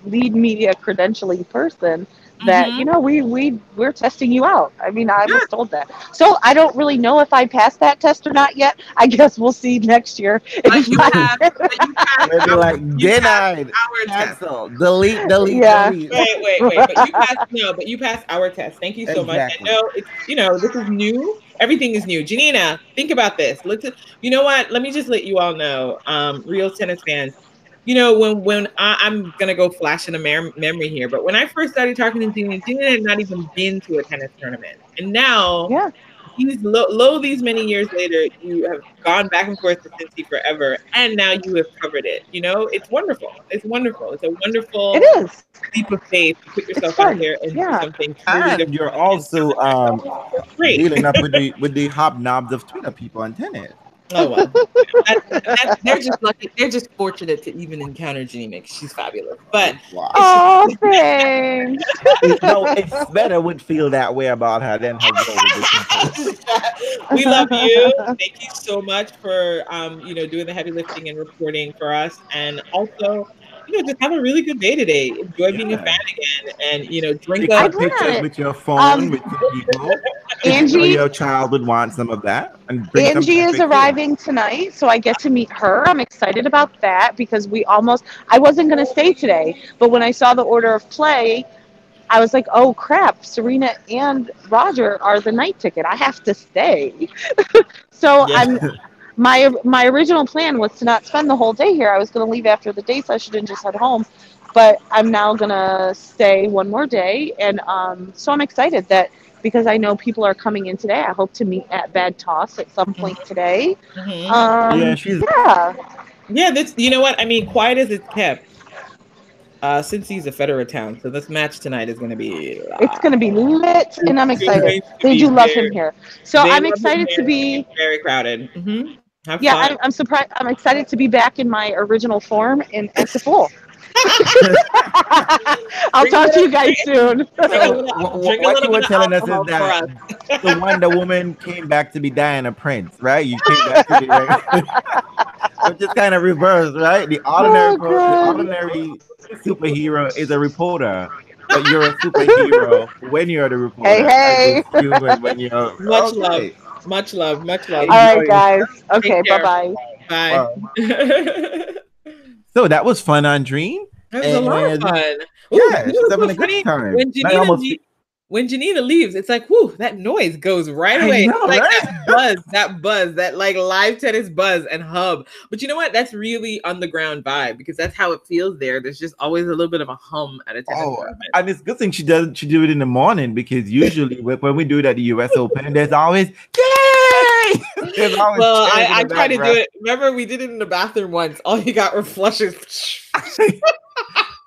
lead media credentialing person that we're testing you out. I mean, I was told that, so I don't really know if I passed that test or not yet. I guess we'll see next year. But you passed Maybe like denied, our test. cancel, delete. Yeah. Delete. Wait. But you passed our test. Thank you so much. I know this is new. Everything is new. Janina, think about this. You know what? Let me just let you all know, real tennis fans. When I'm gonna go flash in a memory here, but when I first started talking to Janina had not even been to a tennis tournament, and now these many years later, you have gone back and forth to Cincy forever, and now you have covered it. It's wonderful. It's wonderful. It's a wonderful. It is. Leap of faith to put yourself out there and do something. And you're also dealing up with the hobnobs of Twitter people on tennis. Oh well, they're just lucky. They're just fortunate to even encounter Janine Mix. She's fabulous, but Wow. Oh, thanks. No, it's better would feel that way about her than her girl with the simple. we love you. Thank you so much for doing the heavy lifting and reporting for us, and also just have a really good day today. Enjoy being a fan Yeah. again, and drink Take up. some I pictures want with your um phone with some people. Because you know Angie. your child would want some of that. And bring some Angie is perfect food. arriving tonight, so I get to meet her. I'm excited about that because I wasn't going to stay today, but when I saw the order of play, I was like, oh crap, Serena and Roger are the night ticket. I have to stay. So Yeah. my original plan was to not spend the whole day here. I was going to leave after the day session and just head home, but I'm now going to stay one more day, and so I'm excited that because I know people are coming in today. I hope to meet at Bad Toss at some point today. Mhm. Yeah, she's Yeah, Yeah, this. You know what I mean. Quiet as it's kept. Since he's a Federer town, so this match tonight is going to be. it's going to be lit, and I'm It's excited. going to They be do love him here, so They I'm love him excited here. to be. It's very crowded. Have Yeah, fun. I'm surprised. I'm excited to be back in my original form and at the pool. I'll Bring a talk to little, you guys soon. so drink a what little you were bit of telling us is alcohol for that us. the Wonder Woman came back to be Diana Prince, right? You came back to be right, which is kind of reversed, right? Oh The god. ordinary superhero is a reporter, but you're a superhero when you're the Hey, reporter, as hey. is human when you're Much love, okay. much love, much love. All right, Enjoy. guys. Take Okay, bye care. bye. Bye. Wow. It So that was fun, Andreen, was a lot of and fun. Ooh, yeah, you know she's what's having so a good funny? time. When I almost, when Janina leaves, it's like, whoo, that noise goes right I away. know, It's like right? that buzz, that like live tennis buzz and hub. But you know what? That's really underground vibe because that's how it feels there. There's just always a little bit of a hum at a tennis Oh, tournament. and it's a good thing she do it in the morning because usually when we do it at the US Open, there's always yay! There's always Well, cheers in I the tried to do background. it. Remember, we did it in the bathroom once. All you got were flushes.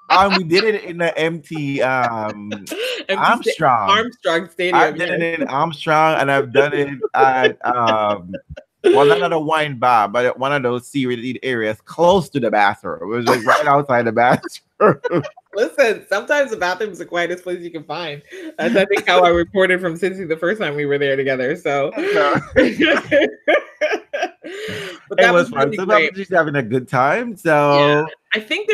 And we did it in the empty Armstrong. Armstrong Stadium. I've done it in Armstrong, and I've done it at well, not at a wine bar, but at one of those C-rated areas close to the bathroom. It was like right outside the bathroom. Listen, sometimes the bathroom's the quietest place you can find. That's I think how I reported from Cincy the first time we were there together. So but that It was fun. really So great. she's having a good time. So Yeah. I think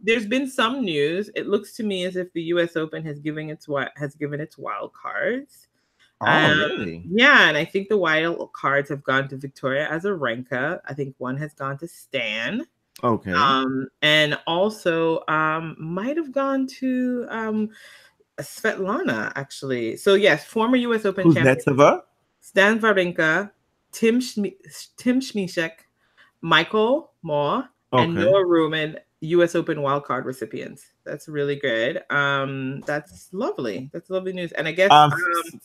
there's been some news. It looks to me as if the US Open has given its wild cards. oh really? Yeah, and I think the wild cards have gone to Victoria Azarenka. I think one has gone to Stan. Okay. And also might have gone to Svetlana actually. So yes, former US Open champion Kuznetsova? Stan Wawrinka, Tim Schmieszek, Michael Moore, and Okay. Noah Ruman, US Open wildcard recipients. That's really good. That's lovely. That's lovely news. And I guess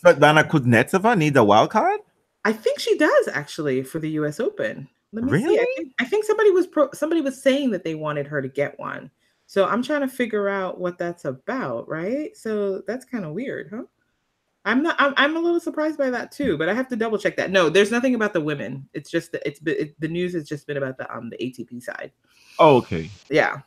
Svetlana Kuznetsova needs a wild card? I think she does actually for the US Open. Let me see. Really? I think somebody was saying that they wanted her to get one. So I'm trying to figure out what that's about, right? So that's kind of weird, huh? I'm a little surprised by that too, but I have to double check that. No, there's nothing about the women. It's just that the news has just been about the ATP side. Oh, okay. Yeah.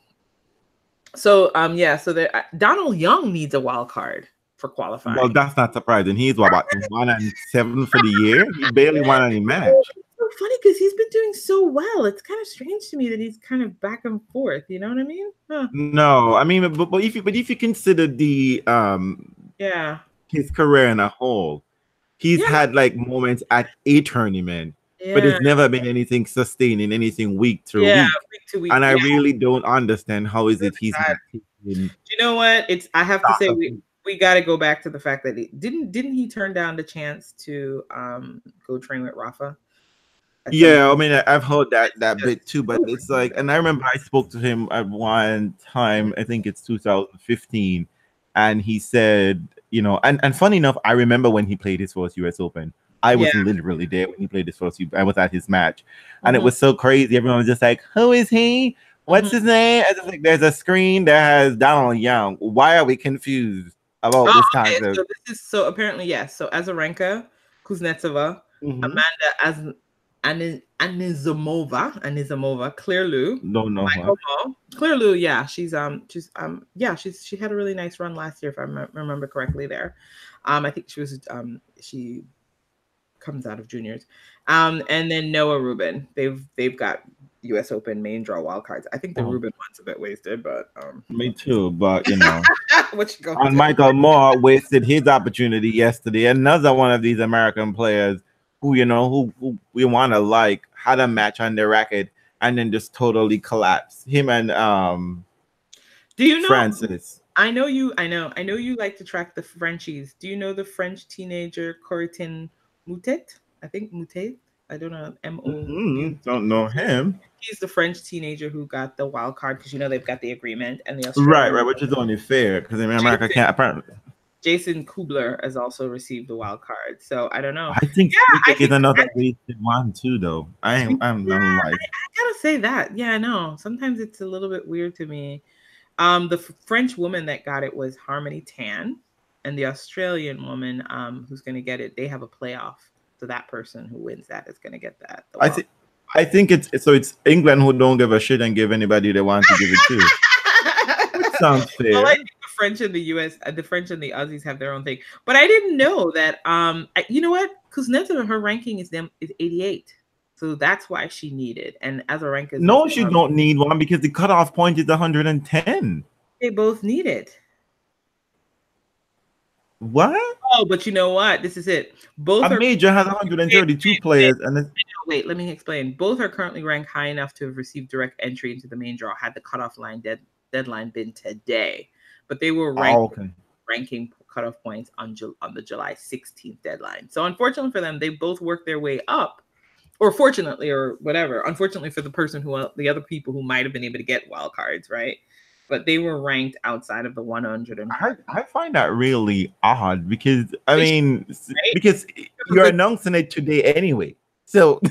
So so there Donald Young needs a wild card for qualifying. Well, that's not surprising. He's about 1-7 for the year. He barely won any match. It's so funny because he's been doing so well. It's kind of strange to me that he's kind of back and forth. You know what I mean? Huh. No, I mean, but if you consider the Yeah. his career in a whole, he's had like moments at a tournament, but it's never been anything sustaining, anything week to week. Week to week. And I really don't understand how is it he's not Do you know what? I have to say we got to go back to the fact that didn't he turn down the chance to go train with Rafa? Yeah, I mean, I've heard that bit too, but it's like, and I remember I spoke to him at one time, I think it's 2015, and he said, you know, and funny enough, I remember when he played his first US Open. I was literally there when he played his first. I was at his match, and it was so crazy. Everyone was just like, "Who is he? What's his name?" I just like, there's a screen that has Donald Young. Why are we confused about this concept? So apparently yes. So Azarenka, Kuznetsova, Amanda Anizamova, Claire Lou, Don't know her. Michael Ball. Claire Lou, yeah, she had a really nice run last year if I remember correctly there. I think she comes out of juniors. And then Noah Rubin. They've got US Open main draw wild cards. I think the Rubin one's a bit wasted, but me too, but you know. what you And Michael Moore wasted his opportunity yesterday. Another one of these American players who, you know, who we want to like, had a match on their racket and then just totally collapsed. Him and do you know Francis. I know you like to track the Frenchies. Do you know the French teenager Corentin Moutet? I think Moutet. I don't know. Don't know him. He's the French teenager who got the wild card because you know they've got the agreement and the Australian right, which is only fair because I mean America can't apparently. Jason Kubler has also received the wild card, so I don't know. I think is another wasted one too, though. I'm not like. I gotta say that. Yeah, I know. Sometimes it's a little bit weird to me. The French woman that got it was Harmony Tan, and the Australian woman who's going to get it, they have a playoff. So that person who wins that is going to get that. I think it's England who don't give a shit and give anybody they want to give it to. Which sounds fair. Well, I think the French and the US, the French and the Aussies have their own thing. But I didn't know that. You know what? Kuznetsova, her ranking is 88. So that's why she needed. And Azarenka. No, she don't need one because the cutoff point is 110. They both need it. What? Oh, but you know what? This is it. Both a major has 132 players, and wait, let me explain. Both are currently ranked high enough to have received direct entry into the main draw had the cutoff line deadline been today. But they were ranking cutoff points on the July 16th deadline. So unfortunately for them, they both worked their way up. Or fortunately, or whatever. Unfortunately for the other people who might have been able to get wild cards, right? But they were ranked outside of the 100. I find that really odd because because you're announcing it today anyway. So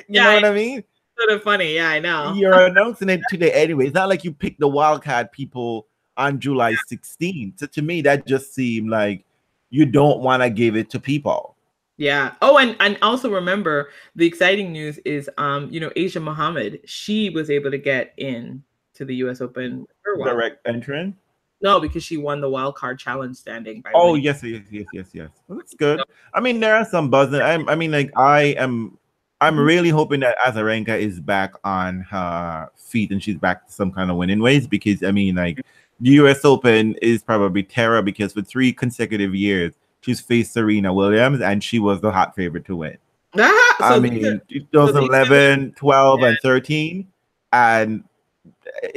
you know what I mean? Sort of funny, yeah, I know. You're announcing it today anyway. It's not like you picked the wild card people on July 16th. So to me, that just seemed like you don't want to give it to people. Yeah. Oh, and also remember the exciting news is Asia Muhammad, she was able to get in to the US Open direct entrant. No, because she won the wild card challenge standing. Yes. Well, that's good. I mean, there are some buzz. I'm really hoping that Azarenka is back on her feet and she's back to some kind of winning ways because the US Open is probably terror because for 3 consecutive years she's faced Serena Williams and she was the hot favorite to win. 2011, 12, and 13, and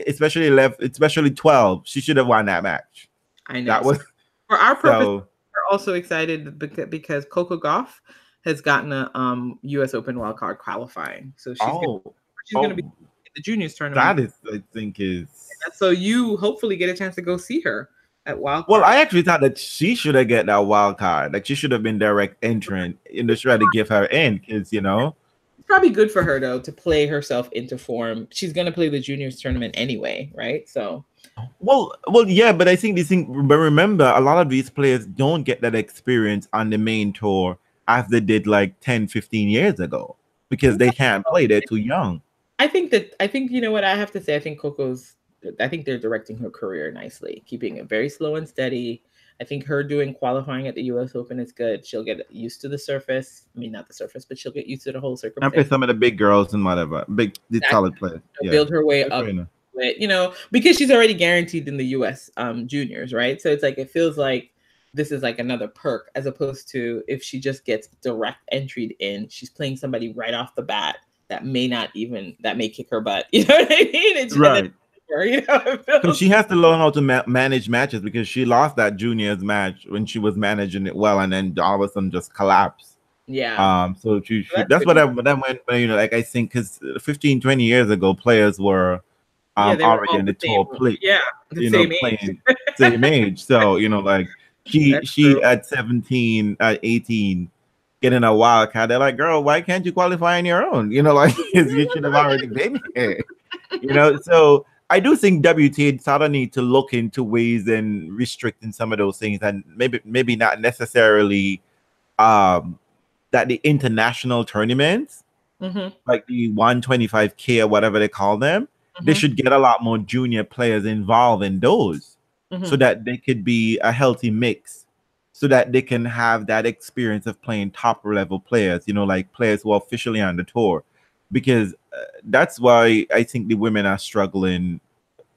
especially 12. She should have won that match. I know. That was for our purpose. We're also excited because Coco Gauff has gotten a U.S. Open wildcard qualifying, so she's going to be in the juniors tournament. That is, I think, is so you hopefully get a chance to go see her at wild. Well, I actually thought that she should have get that wild card. Like she should have been direct entrant in the try to give her in because It's probably good for her though to play herself into form. She's going to play the juniors tournament anyway, right? So. Well, yeah, but I think but remember, a lot of these players don't get that experience on the main tour as they did like 10, 15 years ago because they can't play. They're too young. I think you know what I have to say. I think they're directing her career nicely, keeping it very slow and steady. I think her doing qualifying at the U.S. Open is good. She'll get used to the surface. I mean, not the surface, but she'll get used to the whole circumstance. And play some of the big girls and whatever. Solid players. Build her way up. Because she's already guaranteed in the U.S. Juniors, right? So it's like it feels like this is like another perk as opposed to if she just gets direct entried in, she's playing somebody right off the bat that may kick her butt. You know what I mean? It's right. Because she has to learn how to manage matches because she lost that juniors match when she was managing it well, and then all of a sudden just collapsed. Yeah. So that's what I went. I think because 15, 20 years ago, players were already in the top play. Yeah, same age. So she at 17, at 18, getting a wild card. They're like, girl, why can't you qualify on your own? You should have already been here. So I do think WTA sort of need to look into ways and restricting some of those things, and maybe not necessarily that the international tournaments Mm-hmm. like the 125K or whatever they call them, they Mm-hmm. should get a lot more junior players involved in those so Mm-hmm. that they could be a healthy mix, so that they can have that experience of playing top level players, like players who are officially on the tour. Because that's why I think the women are struggling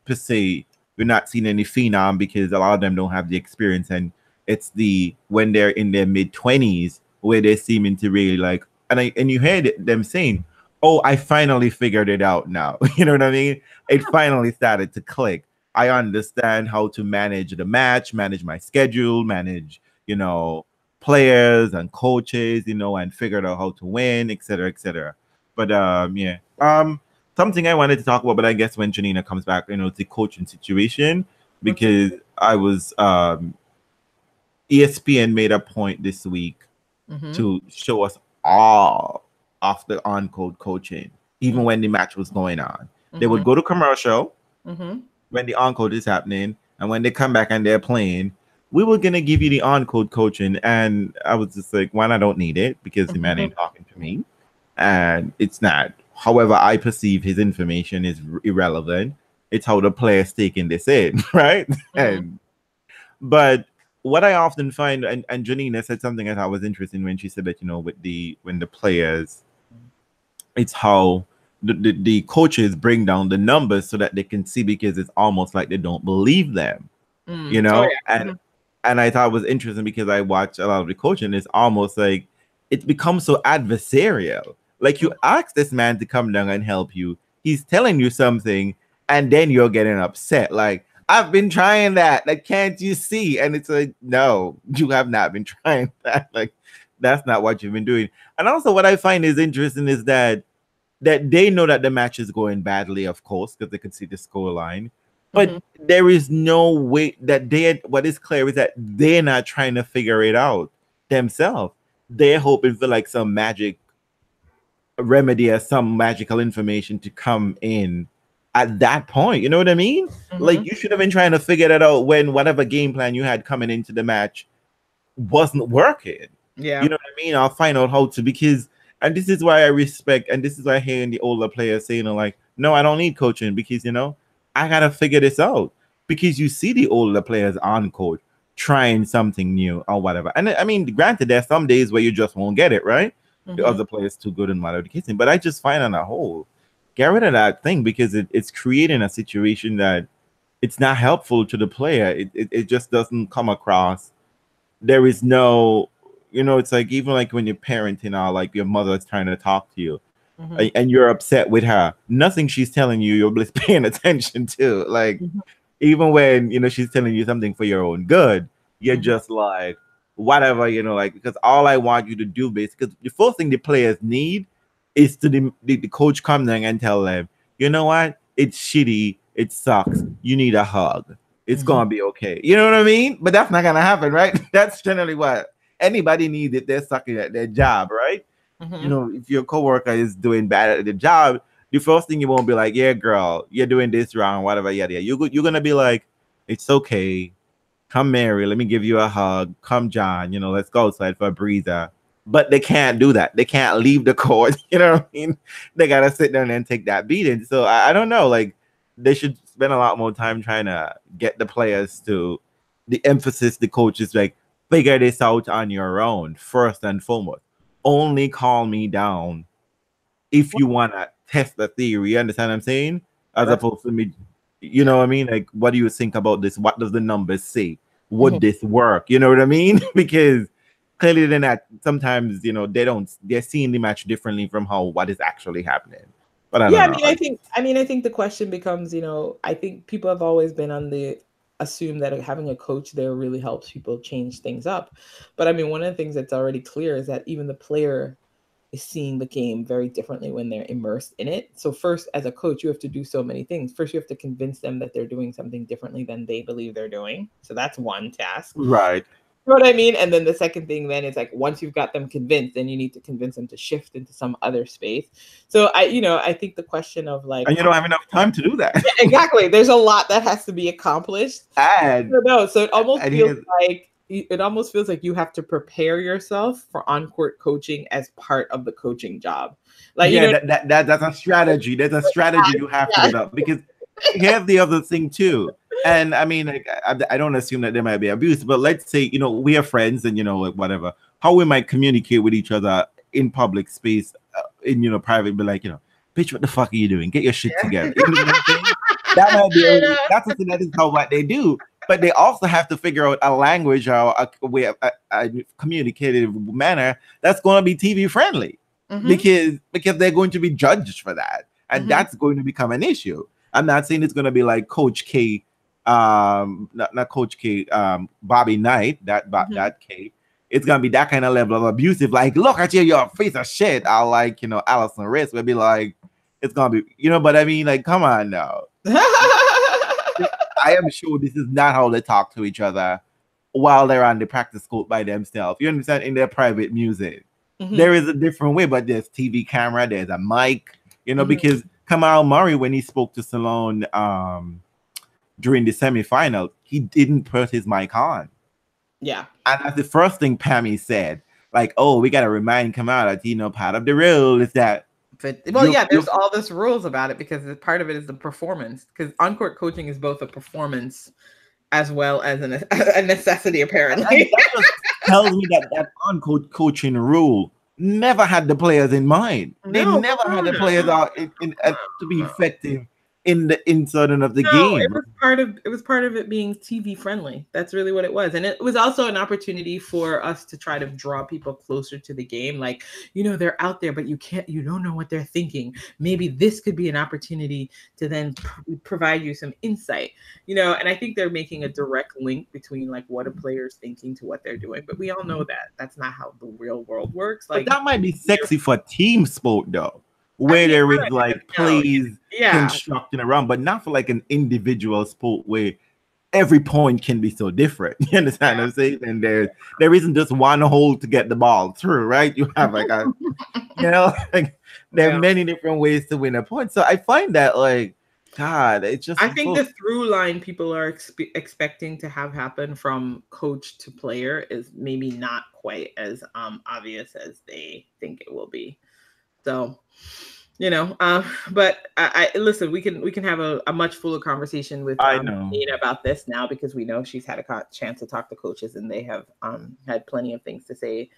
per se. We're not seeing any phenom because a lot of them don't have the experience, and it's the when they're in their mid 20s where they're seeming to really like. And you heard them saying, "Oh, I finally figured it out now." You know what I mean? It finally started to click. I understand how to manage the match, manage my schedule, manage players and coaches, and figured out how to win, etc., etc. But yeah. Something I wanted to talk about, but I guess when Janina comes back, it's a coaching situation because I was ESPN made a point this week Mm-hmm. to show us all of the on-code coaching, even when the match was going on. They would go to commercial Mm-hmm. when the on-code is happening, and when they come back and they're playing, we were gonna give you the on-code coaching, and I was just like, one, I don't need it because the man ain't talking to me, and it's not. However, I perceive his information is irrelevant. It's how the player's taking this in, right? But what I often find, and Janina said something that I was interested in when she said that, when the players, it's how the coaches bring down the numbers so that they can see, because it's almost like they don't believe them, Oh, yeah. and I thought it was interesting because I watch a lot of the coaching. It's almost like it becomes so adversarial. Like you ask this man to come down and help you, he's telling you something, and then you're getting upset. Like, I've been trying that. Like, can't you see? And it's like, no, you have not been trying that. Like, that's not what you've been doing. And also, what I find is interesting is that they know that the match is going badly, of course, because they can see the score line. But there is no way that what is clear is that they're not trying to figure it out themselves. They're hoping for like some magic remedy or some magical information to come in at that point. You know what I mean? Like, you should have been trying to figure that out when whatever game plan you had coming into the match wasn't working. Yeah. You know what I mean? I'll find out how to, because, and this is why I respect, and this is why I hear the older players saying, like, no, I don't need coaching because, I got to figure this out. Because you see the older players on court trying something new or whatever. And I mean, granted, there's some days where you just won't get it, right? The other player's too good in whatever the case. But I just find on a whole, get rid of that thing, because it's creating a situation that it's not helpful to the player. It just doesn't come across. There is no, it's like, even like when you're parenting or like your mother is trying to talk to you and you're upset with her, nothing she's telling you, you're just paying attention to. Like, even when, she's telling you something for your own good, you're just like, whatever, like, because all I want you to do, basically, because the first thing the players need is to the coach come down and tell them, you know what, it's shitty, it sucks, you need a hug, it's gonna be okay. You know what I mean? But that's not gonna happen, right? That's generally what anybody needs if they're sucking at their job, right? If your coworker is doing bad at the job, the first thing you won't be like, yeah, girl, you're doing this wrong, whatever, yada, yada. You're gonna be like, it's okay. Come, Mary, let me give you a hug. Come, John, let's go outside for a breather. But they can't do that. They can't leave the court. You know what I mean? They gotta sit down and take that beating. So I don't know. Like, they should spend a lot more time trying to get the players to the emphasis. The coaches like, figure this out on your own first and foremost. Only call me down if you wanna test the theory. You understand what I'm saying? As opposed to me. You know what I mean? Like, what do you think about this? What does the numbers say? Would this work? You know what I mean? Because clearly they're not, sometimes, they're seeing the match differently from what is actually happening. But I don't know. I think the question becomes, I think people have always been on the assume that having a coach there really helps people change things up. But I mean, one of the things that's already clear is that even the player is seeing the game very differently when they're immersed in it. So first, as a coach, you have to do so many things. First, you have to convince them that they're doing something differently than they believe they're doing. So that's one task. Right. You know what I mean? And then the second thing then is like, once you've got them convinced, then you need to convince them to shift into some other space. So I think the question of like, and you don't have enough time to do that. Yeah, exactly. There's a lot that has to be accomplished. And so it almost feels like it almost feels like you have to prepare yourself for on-court coaching as part of the coaching job. Like, yeah, that's a strategy. There's a strategy you have to develop, because here's the other thing too. And I mean, like, I don't assume that there might be abuse, but let's say, we are friends and, whatever, how we might communicate with each other in public space, in, private, be like, bitch, what the fuck are you doing? Get your shit together. You know what I'm saying? That might be, that's something that is how what they do. But they also have to figure out a language or a way of a communicative manner that's going to be TV friendly, because they're going to be judged for that, and that's going to become an issue. I'm not saying it's going to be like Coach K, not Coach K, Bobby Knight, that K. It's gonna be that kind of level of abusive. Like, look at you, you're a piece of shit. I like, Allison Risk would be like, it's gonna be, but I mean, like, come on now. I am sure this is not how they talk to each other while they're on the practice court by themselves. You understand? In their private music, there is a different way, but there's TV camera, there's a mic, because Kamal Murray, when he spoke to Salone during the semifinal, he didn't put his mic on. Yeah. And that's the first thing Pammy said. Like, oh, we got to remind Kamal that, part of the rule is that. But, well, there's all this rules about it, because part of it is the performance. Because on-court coaching is both a performance as well as a necessity, apparently. And that just tells me that on-court coaching rule never had the players in mind. They never had the players out to be effective in the insertion of the game. It was part of it being TV friendly. That's really what it was. And it was also an opportunity for us to try to draw people closer to the game. Like, they're out there, but you don't know what they're thinking. Maybe this could be an opportunity to then provide you some insight, and I think they're making a direct link between like what a player's thinking to what they're doing. But we all know that that's not how the real world works. Like, but that might be sexy for team sport though, where there is like plays constructing around, but not for like an individual sport where every point can be so different. You understand what I'm saying? And there isn't just one hole to get the ball through, right? You have like like there are many different ways to win a point. So I find that, like, God, it's just. I think the through line people are expecting to have happen from coach to player is maybe not quite as obvious as they think it will be. So, but I listen, we can have a much fuller conversation with Nina about this now, because we know she's had a chance to talk to coaches and they have had plenty of things to say,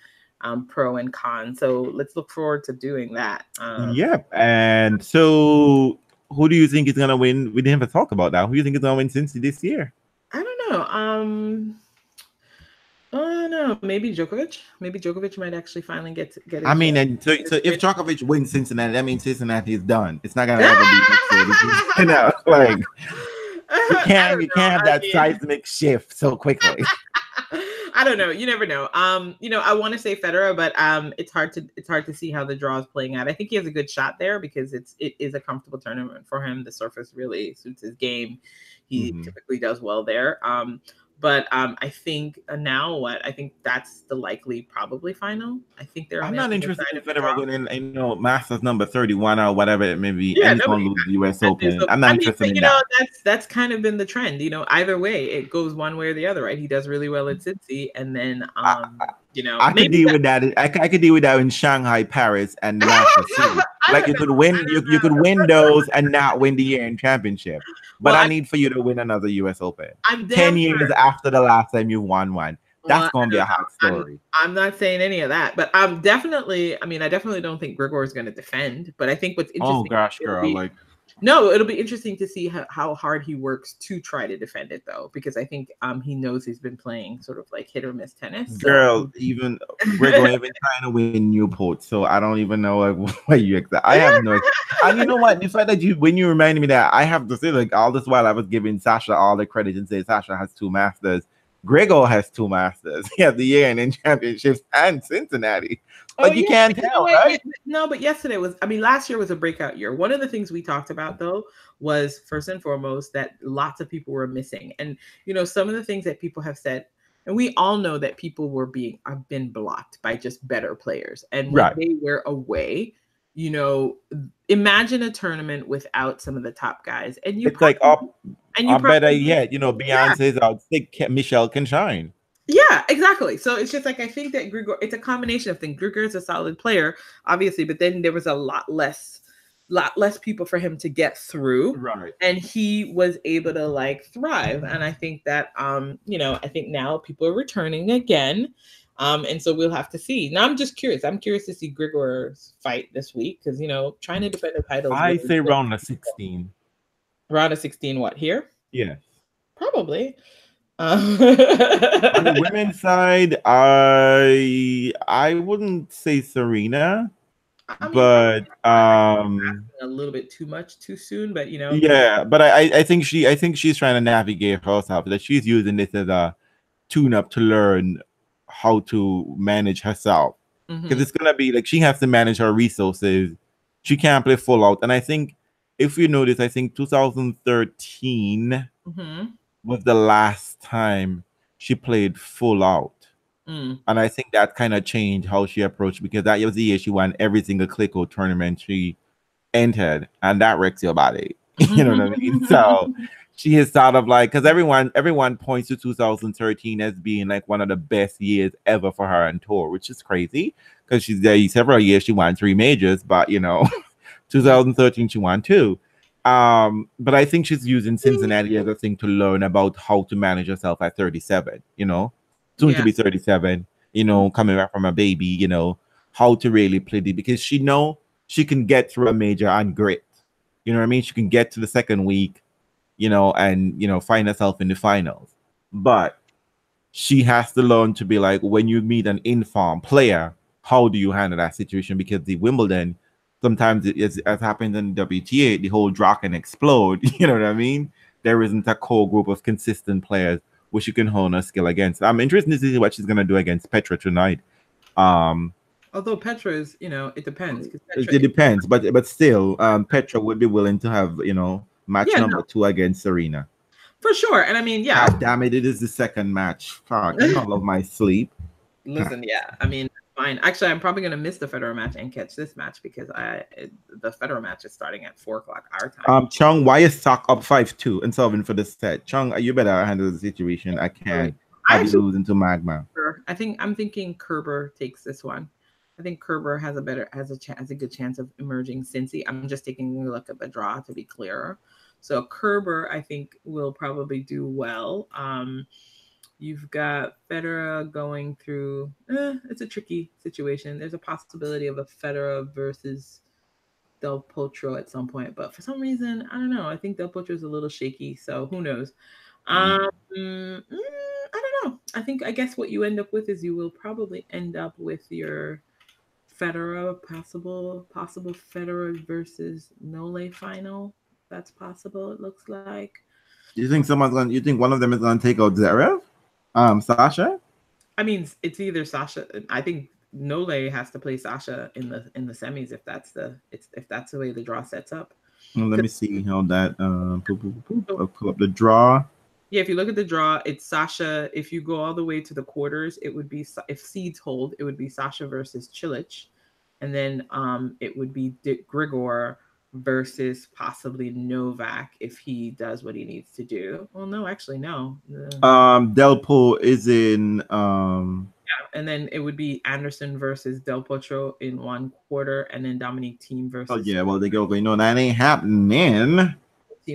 pro and con. So let's look forward to doing that. And so who do you think is gonna win? We didn't even talk about that. Who do you think is gonna win Cincy this year? I don't know. No, maybe Djokovic. Maybe Djokovic might actually finally get it. I mean, and so if Djokovic wins Cincinnati, that means Cincinnati is done. It's not gonna ever be next year. Like, you can't have that seismic shift so quickly. I don't know. You never know. I want to say Federer, but it's hard to see how the draw is playing out. I think he has a good shot there because it is a comfortable tournament for him. The surface really suits his game. He typically does well there. But I think I think that's the likely probably final. I think they're. I'm not interested in Federer winning, Masters number 31 or whatever it may be. Yeah, and going to lose the U.S. Open. I'm not interested in that. That's kind of been the trend. Either way, it goes one way or the other, right? He does really well at Cincy, and then I could deal with that. I could deal with that in Shanghai, Paris, and Masters. Like you could win those and not win the year-end championship. But I need for you to win another U.S. Open. 10 years after the last time you won one. That's going to be a hot story. I'm not saying any of that, but I definitely don't think Grigor is going to defend. But I think what's interesting. Oh gosh, girl! It'll be interesting to see how hard he works to try to defend it, though, because I think he knows he's been playing sort of like hit or miss tennis. Girl, even Grigor even trying to win Newport, so I don't even know what you expect. I have no. And you know what? The fact that when you reminded me that, I have to say, like, all this while I was giving Sasha all the credit and say Sasha has 2 Masters. Grigor has 2 Masters. He has the year-end championships and Cincinnati. But you can't tell, right? No, but last year was a breakout year. One of the things we talked about, though, was first and foremost that lots of people were missing. And, some of the things that people have said, and we all know that people have been blocked by just better players. And when they were away, imagine a tournament without some of the top guys. And it's like, better yet, Beyonce's out sick, Michelle can shine. Yeah, exactly. So it's just like I think that Grigor, it's a combination of things. Grigor is a solid player, obviously, but then there was a lot less people for him to get through. Right. And he was able to like thrive. And I think that I think now people are returning again. And so we'll have to see. Now I'm just curious. I'm curious to see Grigor's fight this week because trying to defend the title. I say round of 16. Round of 16, what here? Yeah. Probably. On the women's side, I wouldn't say Serena, but a little bit too much too soon. But yeah, but I think she's trying to navigate herself. That she's using this as a tune-up to learn how to manage herself. Because it's gonna be like she has to manage her resources. She can't play full out. And I think if you notice, I think 2013 was the last time she played full out. And I think that kind of changed how she approached, because that was the year she won every single Clico tournament she entered, and that wrecks your body. You know what I mean? So she is sort of like, because everyone points to 2013 as being like one of the best years ever for her on tour, which is crazy because she's there several years. She won 3 majors, but 2013 she won 2. But I think she's using Cincinnati as a thing to learn about how to manage herself at 37, soon to be 37, coming back from a baby, how to really play it, because she can get through a major and grit. You know what I mean? She can get to the second week, and find herself in the finals. But she has to learn to be like, when you meet an informed player, how do you handle that situation? Because the Wimbledon, sometimes as happens in WTA, the whole draw can explode. You know what I mean? There isn't a core group of consistent players which you can hone her skill against. I'm interested to see what she's gonna do against Petra tonight. Although Petra is, it depends. It depends, but still, Petra would be willing to have match number 2 against Serena. For sure. And I mean, yeah. God damn it is the second match. Fuck, I love my sleep. Listen, yeah. I mean, fine. Actually, I'm probably gonna miss the Federer match and catch this match because the Federer match is starting at 4 o'clock our time. Chung, why is Stock up 5-2 and solving for the set? Chung, you better handle the situation. I can't have you losing to Magma. I'm thinking Kerber takes this one. I think Kerber has a good chance of emerging Cincy. I'm just taking a look at the draw to be clearer. So Kerber, I think, will probably do well. You've got Federer going through. It's a tricky situation. There's a possibility of a Federer versus Del Potro at some point, but for some reason, I don't know. I think Del Potro is a little shaky, so who knows? I don't know. I guess what you end up with is you will probably end up with your Federer, possible Federer versus Nole final. That's possible. It looks like. You think you think one of them is gonna take out Zverev? Sasha? I mean, it's either Sasha. I think Nole has to play Sasha in the semis if that's the way the draw sets up. Well, let me see how that. I'll pull up the draw. Yeah, if you look at the draw, it's Sasha. If you go all the way to the quarters, it would be, if seeds hold, it would be Sasha versus Cilic, and then it would be Grigor versus possibly Novak if he does what he needs to do. Well, no, actually, no. Delpo is in. Yeah, and then it would be Anderson versus Del Potro in 1 quarter, and then Dominic Thiem versus. Oh yeah, well they go. That ain't happening.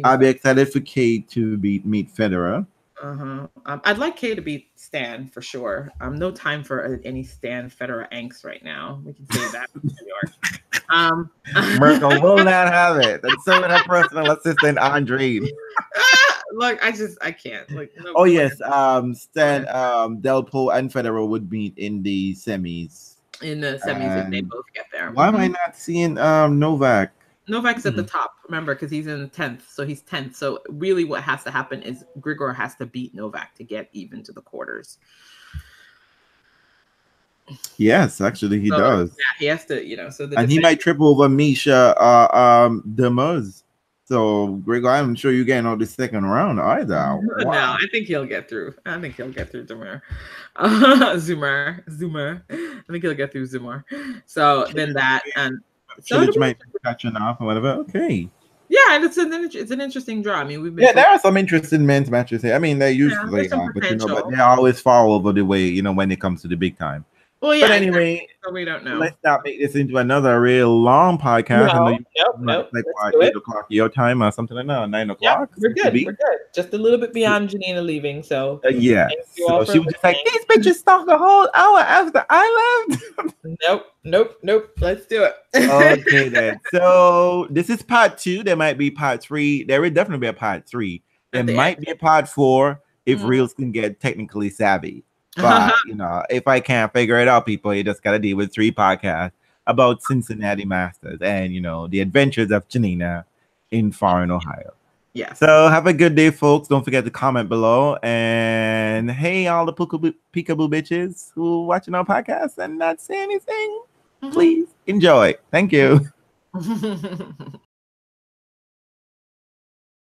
I'll be excited for Kay to meet Federer. I'd like Kay to beat Stan for sure. No time for any Stan Federer angst right now. We can say that in New York. Merkel will not have it. That's so her personal assistant Andre. Look, I can't. Like, no, oh yes, Stan, Delpo and Federer would meet in the semis. In the semis, if they both get there. Why am I not seeing Novak? Novak's at the top, remember, because he's in 10th. So he's 10th. So really what has to happen is Grigor has to beat Novak to get even to the quarters. Yes, actually he does. Yeah, he has to, so he might trip over Misha Demers. So Grigor, I'm sure you're getting out the second round either. Wow. No, I think he'll get through. I think he'll get through Zumar. Zumar. I think he'll get through Zumar. So then that and Cilic might be catching off or whatever. Okay. Yeah, it's an interesting draw. I mean, we've been Yeah, there are some interesting men's matches here. I mean, they usually there's some are, but but potential. they always fall over the way, when it comes to the big time. Well, yeah. But anyway, exactly. So we don't know. let's not make this into another real long podcast. I know you Nope. like Let's what, do it. 8:00 your time or something like that, 9:00. Yeah, we're good. We're good. Just a little bit beyond Janina leaving. So yeah. thank you all So for she was just like, listening. these bitches talk a whole hour after I left. Nope. Let's do it. Okay then. So this is part 2. There might be part 3. There will definitely be a part 3. There might be a part 4 if Reels can get technically savvy. But if I can't figure it out, people, you just gotta deal with 3 podcasts about Cincinnati Masters and the adventures of Janina in foreign Ohio. Yeah. So have a good day, folks. Don't forget to comment below. And hey, all the peekaboo bitches who are watching our podcast and not say anything, please enjoy. Thank you.